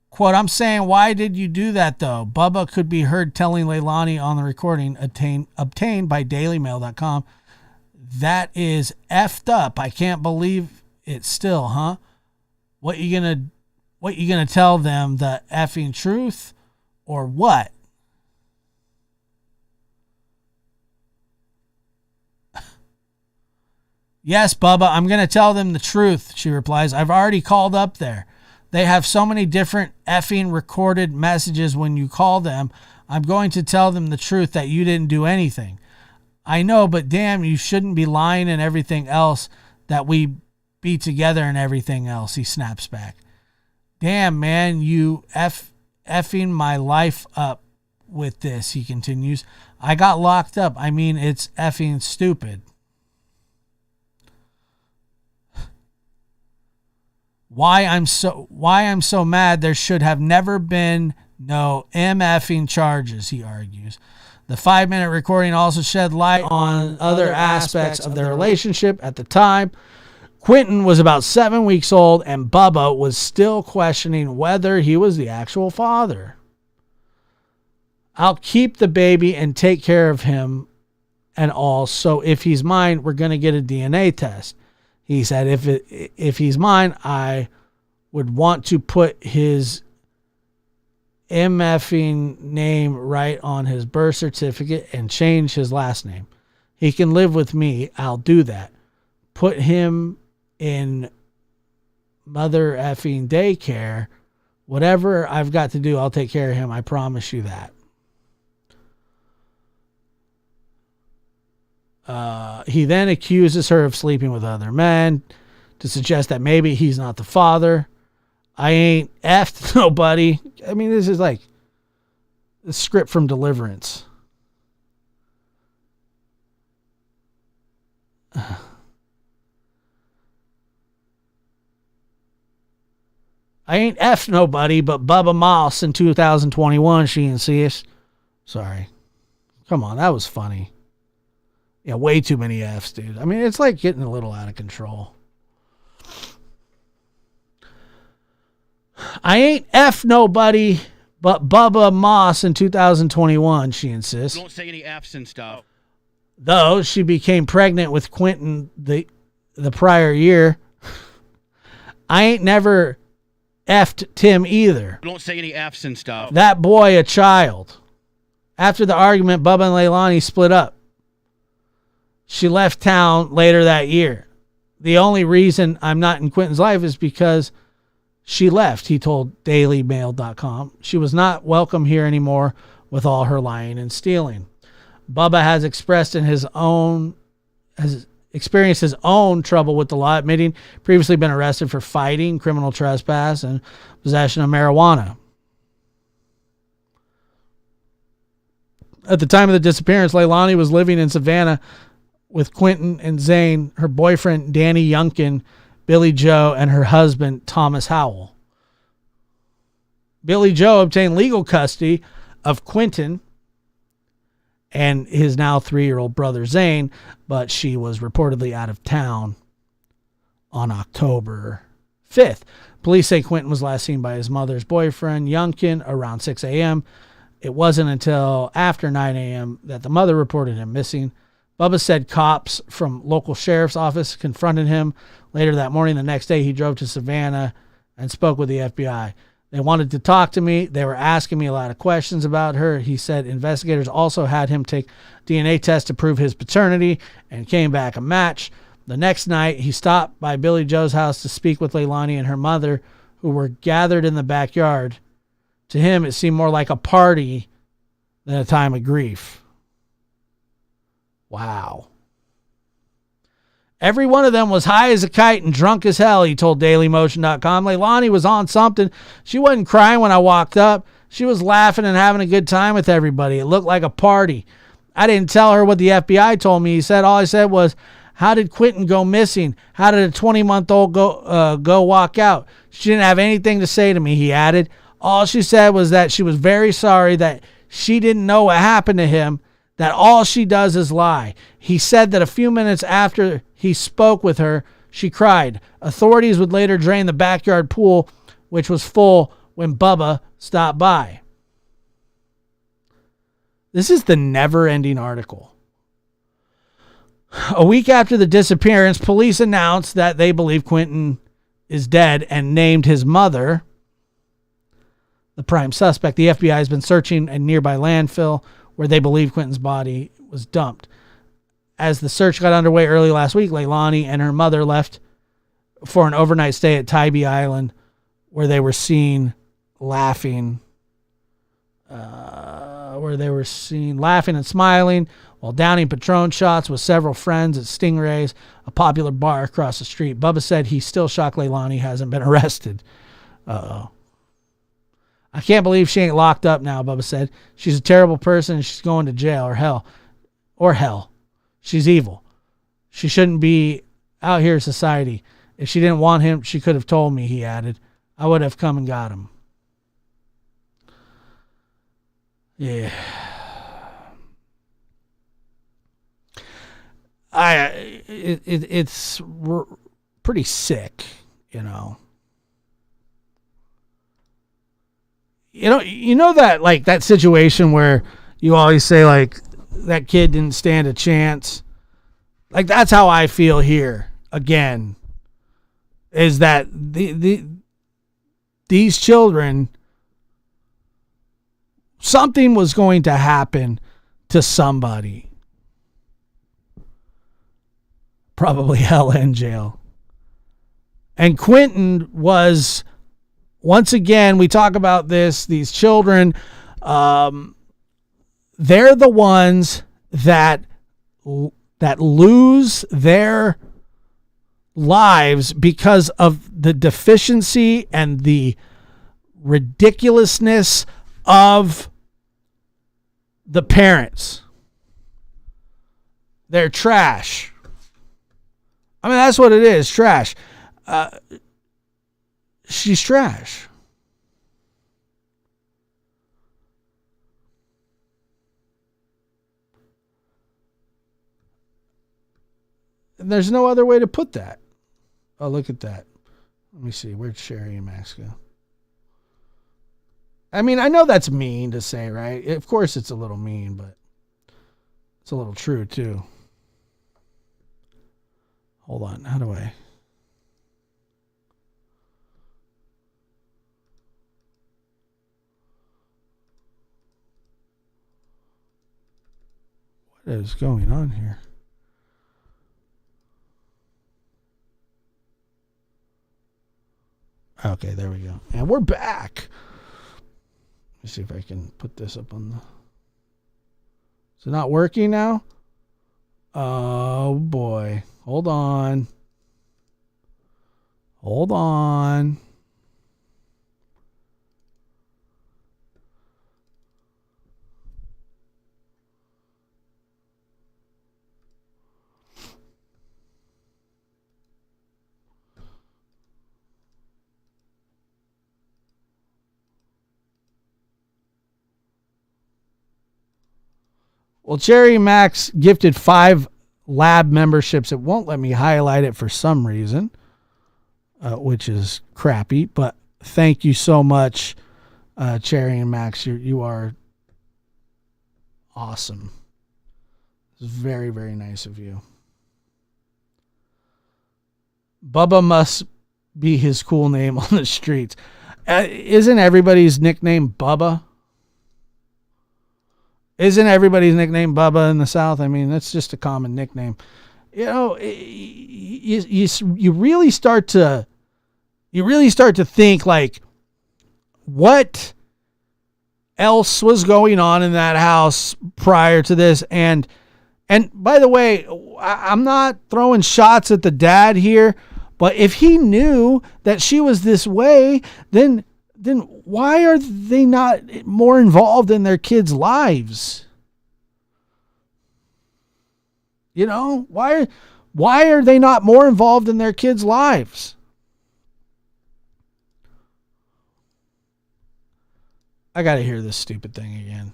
Quote, I'm saying, why did you do that, though? Bubba could be heard telling Leilani on the recording obtained by DailyMail.com. That is effed up. I can't believe it still, huh? What you gonna tell them, the effing truth or what? Yes, Bubba, I'm going to tell them the truth, she replies. I've already called up there. They have so many different effing recorded messages when you call them. I'm going to tell them the truth that you didn't do anything. I know, but damn, you shouldn't be lying and everything else, that we be together and everything else, he snaps back. Damn, man, you effing my life up with this, he continues. I got locked up. I mean, it's effing stupid. Why I'm so mad, there should have never been no MFing charges, he argues. The 5-minute recording also shed light on other aspects of their relationship at the time. Quentin was about 7 weeks old, and Bubba was still questioning whether he was the actual father. I'll keep the baby and take care of him and all, so if he's mine, we're going to get a DNA test. He said, if he's mine, I would want to put his MFing name right on his birth certificate and change his last name. He can live with me. I'll do that. Put him in mother effing daycare. Whatever I've got to do, I'll take care of him. I promise you that. He then accuses her of sleeping with other men to suggest that maybe he's not the father. I ain't effed nobody. I mean, this is like the script from Deliverance. I ain't effed nobody but Bubba Moss in 2021, she insists. Sorry. Come on, that was funny. Yeah, way too many F's, dude. I mean, it's like getting a little out of control. I ain't F nobody but Bubba Moss in 2021, she insists. Don't say any F's and stuff. Though she became pregnant with Quentin the prior year. I ain't never F'd Tim either. Don't say any F's and stuff. That boy a child. After the argument, Bubba and Leilani split up. She left town later that year. The only reason I'm not in Quentin's life is because she left, he told dailymail.com. She was not welcome here anymore with all her lying and stealing. Bubba has expressed has experienced his own trouble with the law, admitting previously been arrested for fighting, criminal trespass, and possession of marijuana. At the time of the disappearance, Leilani was living in Savannah with Quentin and Zane, her boyfriend Danny Youngkin, Billy Joe, and her husband Thomas Howell. Billy Joe obtained legal custody of Quentin and his now 3-year-old brother Zane, but she was reportedly out of town on October 5th. Police say Quentin was last seen by his mother's boyfriend, Youngkin, around 6 a.m. It wasn't until after 9 a.m. that the mother reported him missing. Bubba said cops from local sheriff's office confronted him. Later that morning, the next day, he drove to Savannah and spoke with the FBI. They wanted to talk to me. They were asking me a lot of questions about her. He said investigators also had him take DNA tests to prove his paternity and came back a match. The next night, he stopped by Billy Joe's house to speak with Leilani and her mother, who were gathered in the backyard. To him, it seemed more like a party than a time of grief. Wow. Every one of them was high as a kite and drunk as hell, he told DailyMotion.com. Leilani was on something. She wasn't crying when I walked up. She was laughing and having a good time with everybody. It looked like a party. I didn't tell her what the FBI told me. He said, all I said was, how did Quentin go missing? How did a 20-month-old go walk out? She didn't have anything to say to me, he added. All she said was that she was very sorry that she didn't know what happened to him, that all she does is lie. He said that a few minutes after he spoke with her, she cried. Authorities would later drain the backyard pool, which was full when Bubba stopped by. This is the never-ending article. A week after the disappearance, police announced that they believe Quentin is dead and named his mother the prime suspect. The FBI has been searching a nearby landfill where they believe Quentin's body was dumped. As the search got underway early last week, Leilani and her mother left for an overnight stay at Tybee Island, where they were seen laughing. And smiling while downing Patron shots with several friends at Stingray's, a popular bar across the street. Bubba said he's still shocked Leilani hasn't been arrested. Uh-oh. I can't believe she ain't locked up now, Bubba said. She's a terrible person and she's going to jail or hell. Or hell. She's evil. She shouldn't be out here in society. If she didn't want him, she could have told me, he added. I would have come and got him. Yeah. It's pretty sick, you know. You know that, like, that situation where you always say, like, that kid didn't stand a chance. Like, that's how I feel here again, is that these children, something was going to happen to somebody. Probably hell and jail. And Quentin was, once again, we talk about this, these children, they're the ones that lose their lives because of the deficiency and the ridiculousness of the parents. They're trash. I mean, that's what it is, trash. She's trash. There's no other way to put that. Oh, look at that. Let me see. Where'd Sherry and Max go? I mean, I know that's mean to say, right? Of course it's a little mean, but it's a little true, too. Hold on. How do I... What is going on here? Okay, there we go. And we're back. Let me see if I can put this up on the... Is it not working now? Oh, boy. Hold on. Hold on. Well, Cherry Max gifted 5 lab memberships. It won't let me highlight it for some reason, which is crappy. But thank you so much, Cherry and Max. You are awesome. It's very, very nice of you. Bubba must be his cool name on the streets. Isn't everybody's nickname Bubba? Isn't everybody's nickname Bubba in the South? I mean, that's just a common nickname. You know, you really start to think like, what else was going on in that house prior to this? And by the way, I'm not throwing shots at the dad here, but if he knew that she was this way, then why are they not more involved in their kids' lives? You know, why are they not more involved in their kids' lives? I got to hear this stupid thing again.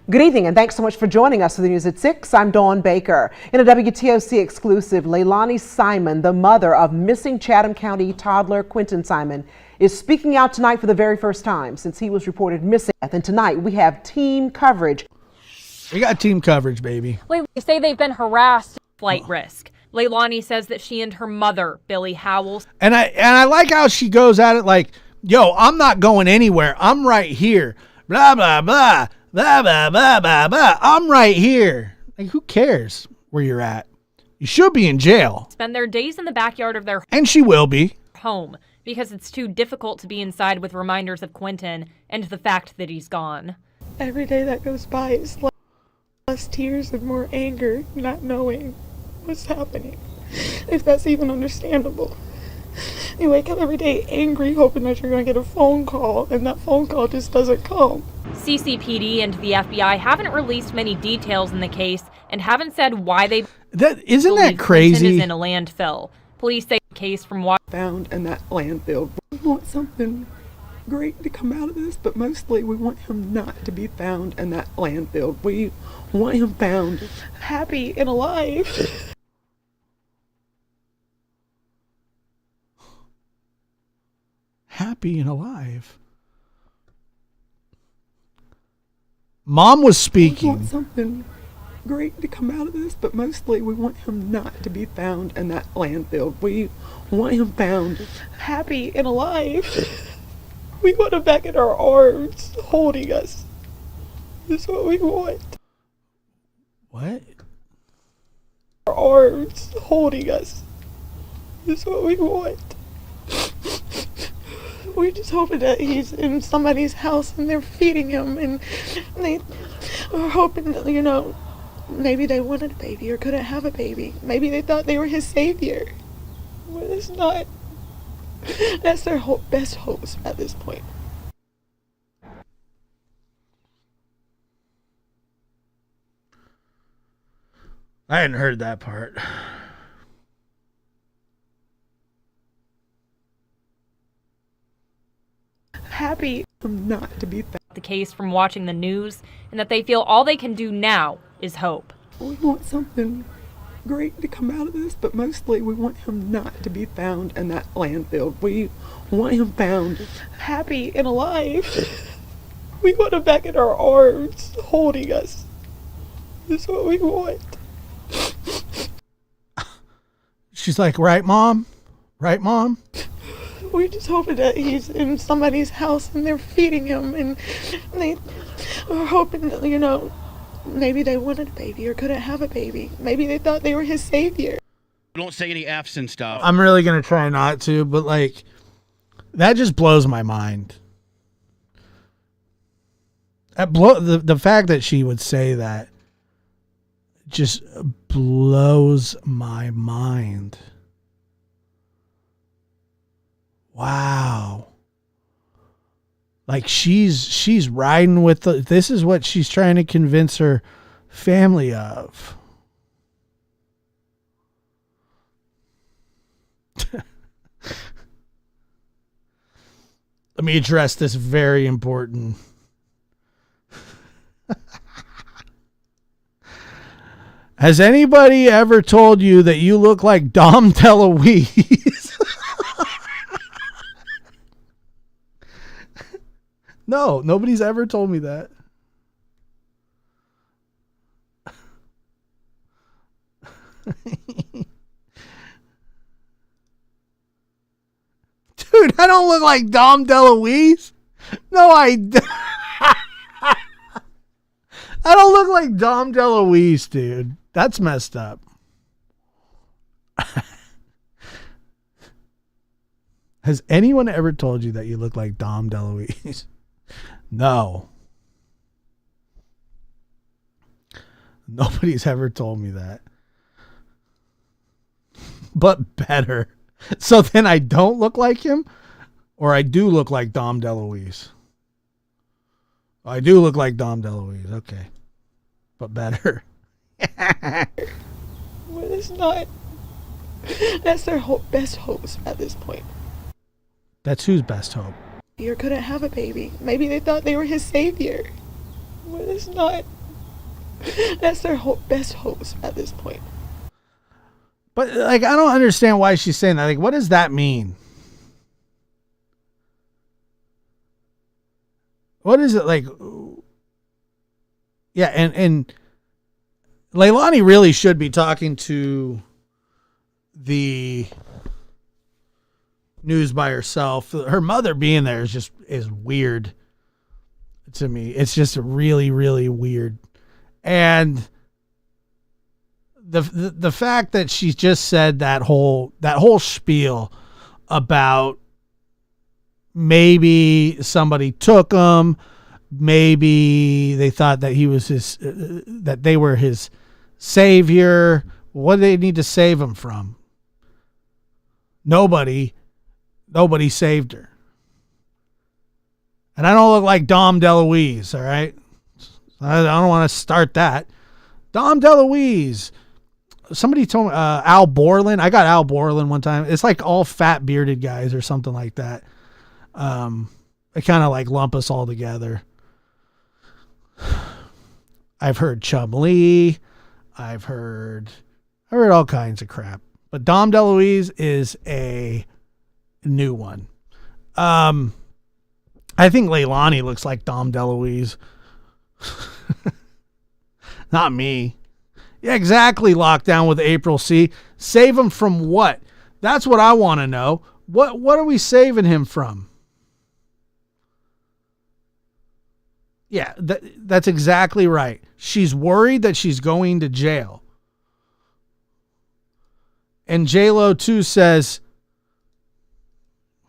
Good evening, and thanks so much for joining us for the news at 6. I'm Dawn Baker. In a WTOC exclusive, Leilani Simon, the mother of missing Chatham County toddler Quentin Simon, is speaking out tonight for the very first time since he was reported missing. And tonight we have team coverage. We got team coverage, baby. They say they've been harassed. Flight risk. Leilani says that she and her mother, Billy Howells. And I like how she goes at it like, yo, I'm not going anywhere. I'm right here. Blah, blah, blah. Blah, blah, blah, blah, blah. I'm right here. Like, who cares where you're at? You should be in jail. Spend their days in the backyard of their And she will be. home because it's too difficult to be inside with reminders of Quentin and the fact that he's gone. Every day that goes by is less tears and more anger, not knowing what's happening, if that's even understandable. You wake up every day angry, hoping that you're going to get a phone call, and that phone call just doesn't come. CCPD and the FBI haven't released many details in the case and haven't said why they Isn't that believe crazy? Quentin is in a landfill. Police say the case from Found in that landfill. We want something great to come out of this, but mostly we want him not to be found in that landfill. We want him found happy and alive. Happy and alive. Mom was We want speaking. something great to come out of this, but mostly we want him not to be found in that landfill. We want him found happy and alive. We want him back in our arms, holding us. That's what we want. What? Our arms, holding us. That's what we want. We're just hoping that he's in somebody's house and they're feeding him, and they are hoping that, you know, maybe they wanted a baby or couldn't have a baby. Maybe they thought they were his savior. But it's not. That's their best hopes at this point. I hadn't heard that part. Happy not to be found. the case from watching the news and that they feel all they can do now is hope. We want something great to come out of this, but mostly we want him not to be found in that landfill. We want him found happy and alive. We want him back in our arms, holding us. That's what we want. She's like, right, Mom? Right, Mom? We're just hoping that he's in somebody's house and they're feeding him, and they are hoping that, you know, maybe they wanted a baby or couldn't have a baby. Maybe they thought they were his savior. Don't say any F's and stuff. I'm really going to try not to, but like, that just blows my mind. The fact that she would say that just blows my mind. Wow. Like she's riding with this is what she's trying to convince her family of. Let me address this very important. Has anybody ever told you that you look like Dom DeLuise? No, nobody's ever told me that. Dude, I don't look like Dom DeLuise. No, I don't look like Dom DeLuise, dude. That's messed up. Has anyone ever told you that you look like Dom DeLuise? No. Nobody's ever told me that. But better. So then I don't look like him, or I do look like Dom DeLuise? I do look like Dom DeLuise. Okay. But better. Well, it's not. That's their best hopes at this point. That's whose best hope? You couldn't have a baby. Maybe they thought they were his savior. Well, it's not. That's their best hopes at this point. But like, I don't understand why she's saying that. Like, what does that mean? What is it like? Yeah, and Leilani really should be talking to the news by herself. Her mother being there is weird to me. It's just really, really weird. And the fact that she just said that whole spiel about maybe somebody took him, maybe they thought that he was that they were his savior. What do they need to save him from? Nobody saved her. And I don't look like Dom DeLuise, all right? I don't want to start that. Dom DeLuise. Somebody told me Al Borland. I got Al Borland one time. It's like all fat bearded guys or something like that. They kind of like lump us all together. I've heard Chum Lee. I've heard all kinds of crap. But Dom DeLuise is a new one. I think Leilani looks like Dom DeLuise. Not me. Yeah, exactly. Lockdown with April C. Save him from what? That's what I want to know. What are we saving him from? Yeah, that's exactly right. She's worried that she's going to jail. And J-Lo too says,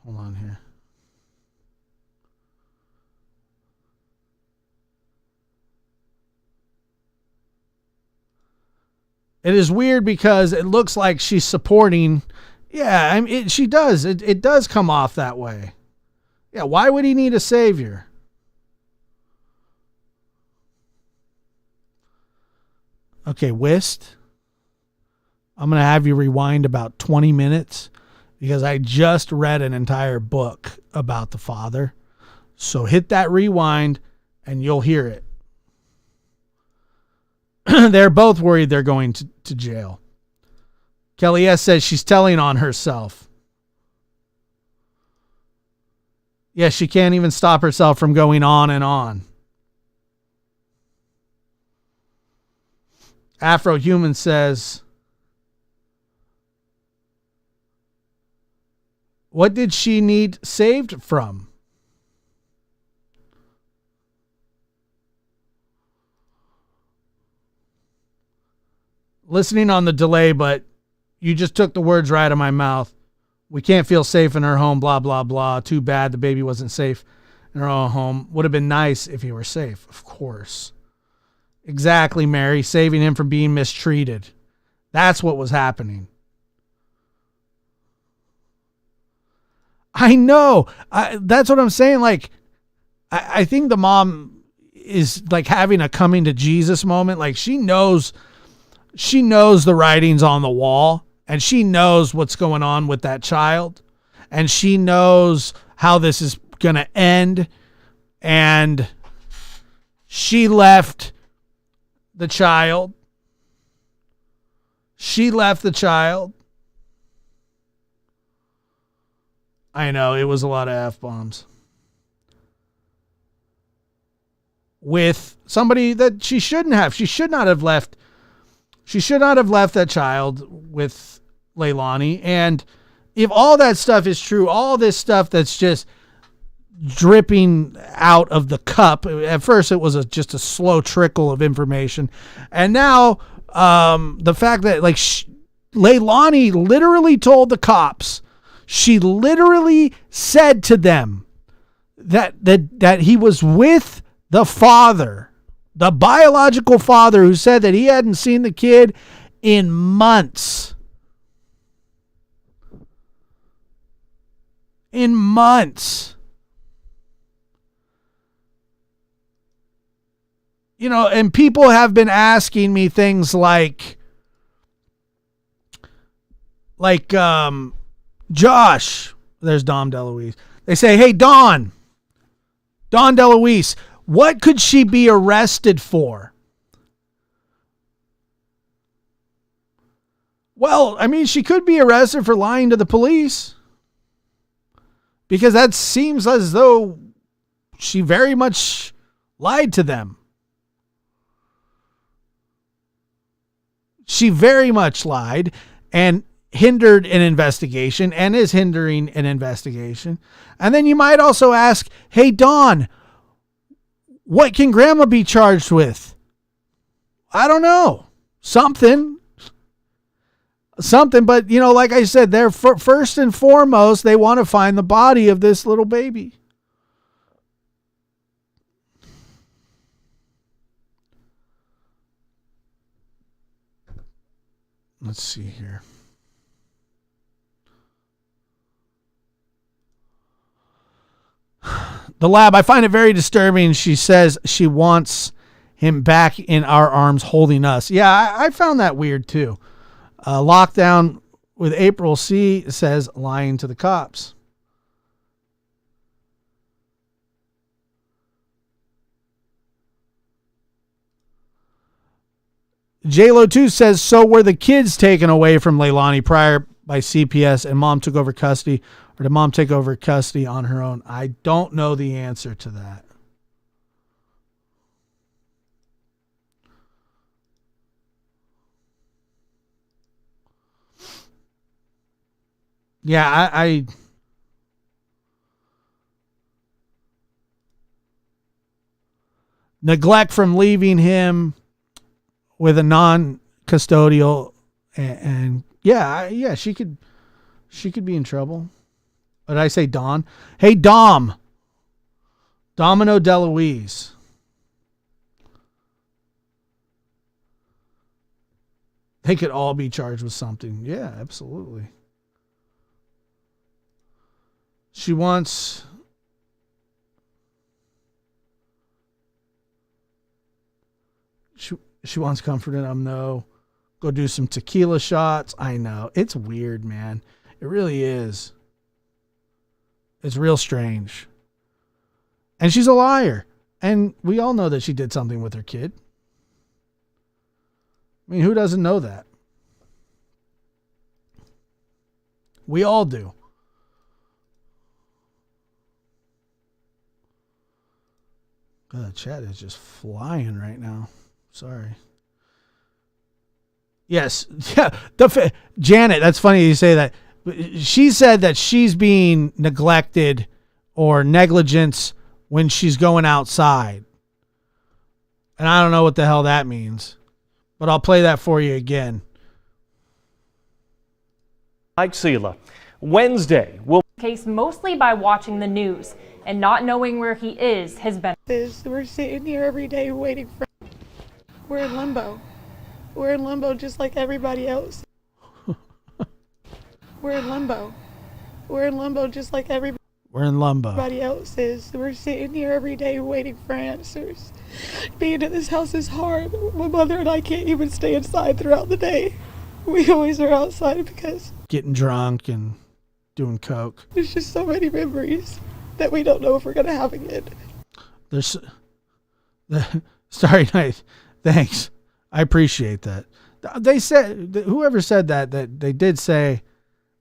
hold on here. It is weird because it looks like she's supporting. Yeah, I mean, she does. It does come off that way. Yeah, why would he need a savior? Okay, Whist. I'm going to have you rewind about 20 minutes because I just read an entire book about the father. So hit that rewind and you'll hear it. They're both worried they're going to jail. Kelly S. says she's telling on herself. Yeah, she can't even stop herself from going on and on. Afrohuman says, what did she need saved from? Listening on the delay, but You just took the words right out of my mouth. We can't feel safe in her home, blah, blah, blah. Too bad the baby wasn't safe in her own home. Would have been nice if he were safe, of course. Exactly, Mary. Saving him from being mistreated. That's what was happening. I know. That's what I'm saying. Like, I think the mom is like having a coming to Jesus moment. Like, she knows the writings on the wall, and she knows what's going on with that child, and she knows how this is going to end. And she left the child. I know, it was a lot of F-bombs. With somebody that she shouldn't have. She should not have left that child with Leilani. And if all that stuff is true, all this stuff that's just dripping out of the cup, at first it was just a slow trickle of information. And now the fact that like Leilani literally told the cops, she literally said to them that he was with the father, the biological father, who said that he hadn't seen the kid in months. In months. You know, and people have been asking me things like Josh, there's Dom DeLuise. They say, hey, Dawn DeLuise, what could she be arrested for? Well, I mean, she could be arrested for lying to the police, because that seems as though she very much lied to them. She very much lied and hindered an investigation and is hindering an investigation. And then you might also ask, hey, Dawn, what can grandma be charged with? I don't know. Something. But, you know, like I said, they're first and foremost, they want to find the body of this little baby. Let's see here. The lab, I find it very disturbing. She says she wants him back in our arms holding us. Yeah, I found that weird too. Lockdown with April C says lying to the cops. JLo 2 says, so were the kids taken away from Leilani prior by CPS and mom took over custody, or did mom take over custody on her own? I don't know the answer to that. Yeah, I neglect from leaving him with a non-custodial, and yeah, she could be in trouble. Did I say Dawn? Hey, Domino DeLuise. They could all be charged with something. Yeah, absolutely. She wants comfort, and no. Go do some tequila shots. I know. It's weird, man. It really is. It's real strange. And she's a liar. And we all know that she did something with her kid. I mean, who doesn't know that? We all do. God, the chat is just flying right now. Sorry. Yes. Yeah. Janet, that's funny you say that. She said that she's being neglected or negligence when she's going outside. And I don't know what the hell that means. But I'll play that for you again. Mike Sela. Wednesday, we'll Case mostly by watching the news and not knowing where he is has been. We're sitting here every day waiting for. We're in limbo. We're in limbo just like everybody else. We're in limbo. We're in limbo just like everybody. We're in limbo. Everybody else is. We're sitting here every day waiting for answers. Being in this house is hard. My mother and I can't even stay inside throughout the day. We always are outside because Getting drunk and doing coke. there's just so many memories that we don't know if we're going to have again. There's Starry Night. Thanks. I appreciate that. They said, whoever said that they did say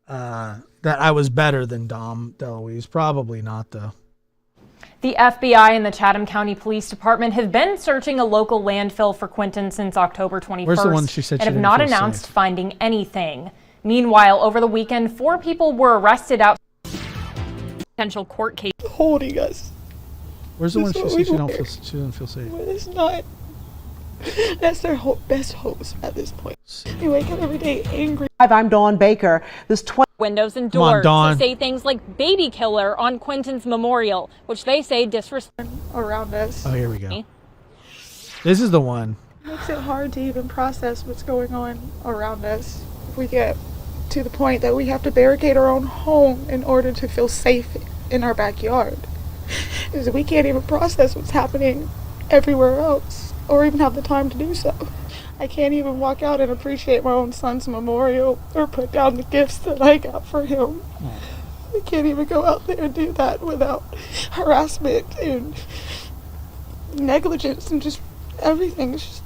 that I was better than Dom DeLuise. Probably not, though. The FBI and the Chatham County Police Department have been searching a local landfill for Quinton since October 21st. Where's the one she said she and have didn't not feel announced safe? finding anything. Meanwhile, over the weekend, 4 people were arrested out potential court case. Holding us. Where's the one That's she what said we she want. doesn't feel safe? But it's not. That's their best hopes at this point. We wake up every day angry. I'm Dawn Baker. This Windows and Come on, doors Dawn. to say things like baby killer on Quinton's memorial, which they say disrespect. Around us. Oh, here we go. This is the one. Makes it hard to even process what's going on around us. If we get to the point that we have to barricade our own home in order to feel safe in our backyard, because we can't even process what's happening everywhere else or even have the time to do so. I can't even walk out and appreciate my own son's memorial or put down the gifts that I got for him. I can't even go out there and do that without harassment and negligence and just everything. It's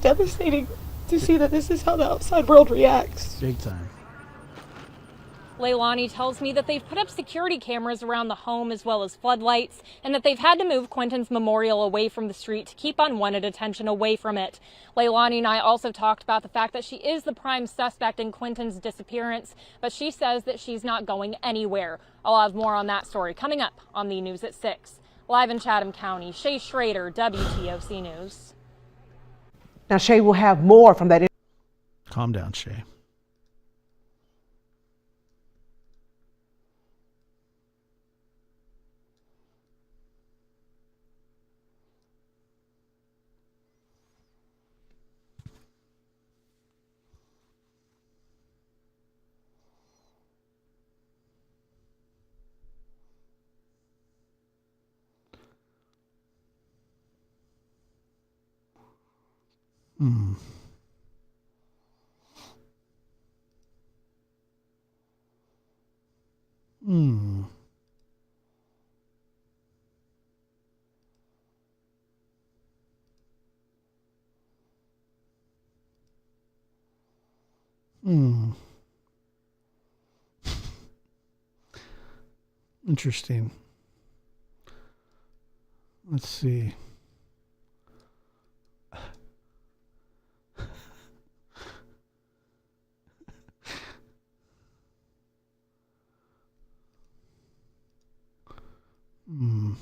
devastating to see that this is how the outside world reacts. Big time. Leilani tells me that they've put up security cameras around the home as well as floodlights, and that they've had to move Quinton's memorial away from the street to keep unwanted attention away from it. Leilani and I also talked about the fact that she is the prime suspect in Quinton's disappearance, but she says that she's not going anywhere. I'll have more on that story coming up on the News at 6. Live in Chatham County, Shay Schrader, WTOC News. Now, Shay will have more from that. Calm down, Shay. Hmm. Hmm. Hmm. Interesting. Let's see. Hmm.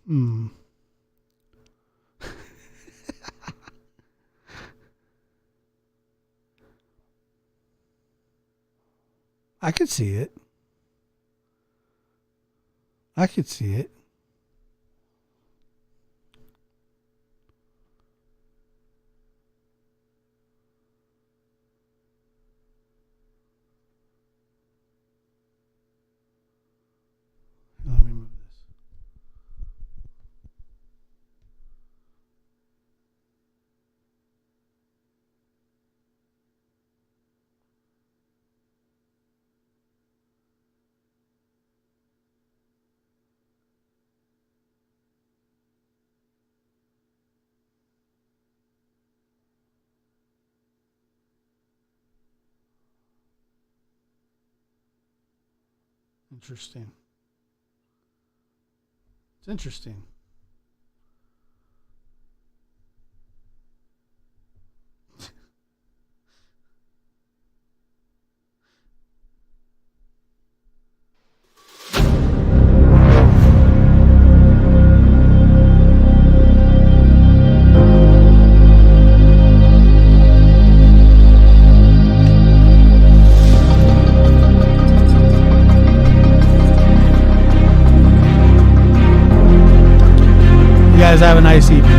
Hmm. I could see it. I could see it. Let me move this. Interesting. It's interesting. You guys have a nice evening.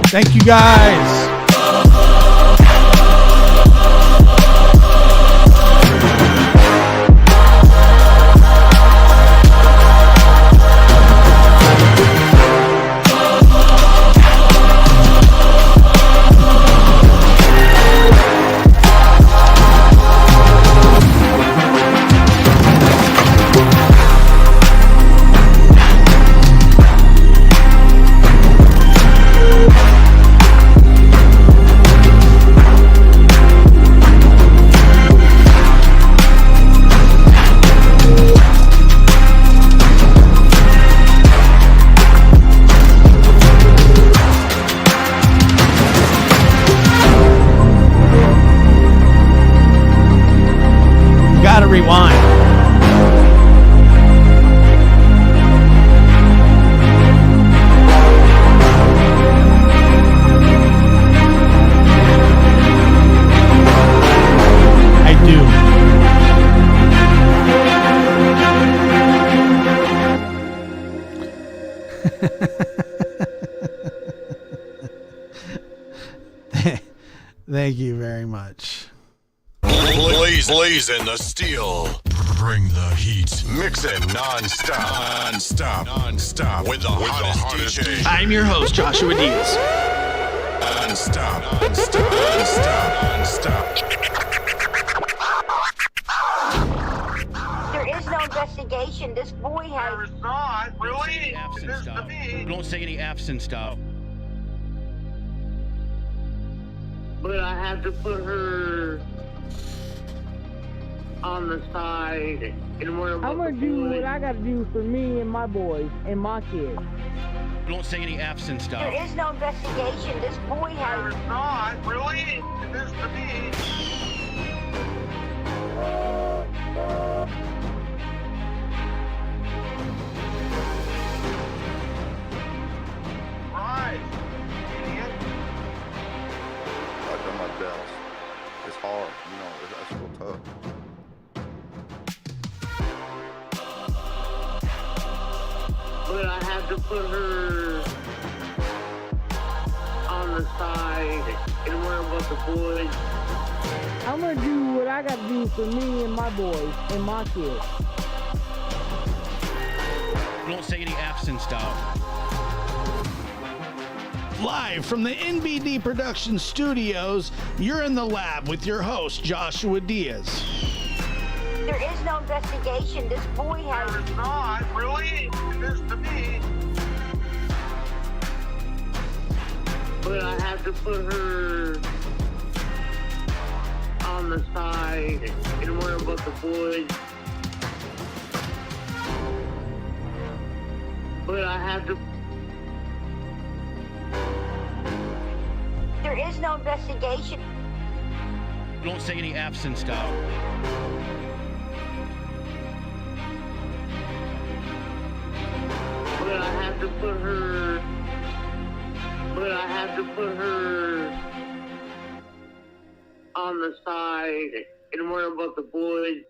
Thank you guys. Gotta rewind. I do. Thank you very much. Blaze in the steel. Bring the heat. Mix it non-stop with the hottest DJ. I'm your host, Joshua Diaz. Non-stop. There is no investigation. This boy has not really. F's and stuff. Don't say any F's and stuff. But I have to put her on the side and worry about I'm gonna do what I gotta do for me and my boys and my kids. Don't say any F's and stuff. There is no investigation. This boy has not related to this to me. Right, idiot. I've done my best. It's hard, you know, that's real tough. But I have to put her on the side and worry about the boys. I'm gonna do what I gotta do for me and my boys and my kids. Don't say any F's and stuff. Live from the NBD Production Studios, you're in the lab with your host, Joshua Diaz. there is no investigation. This boy has not related to this to me. But I have to put her on the side and worry about the boys. But I have to. There is no investigation. Don't say any F's and stuff. But I have to put her. But I have to put her on the side and worry about the boys.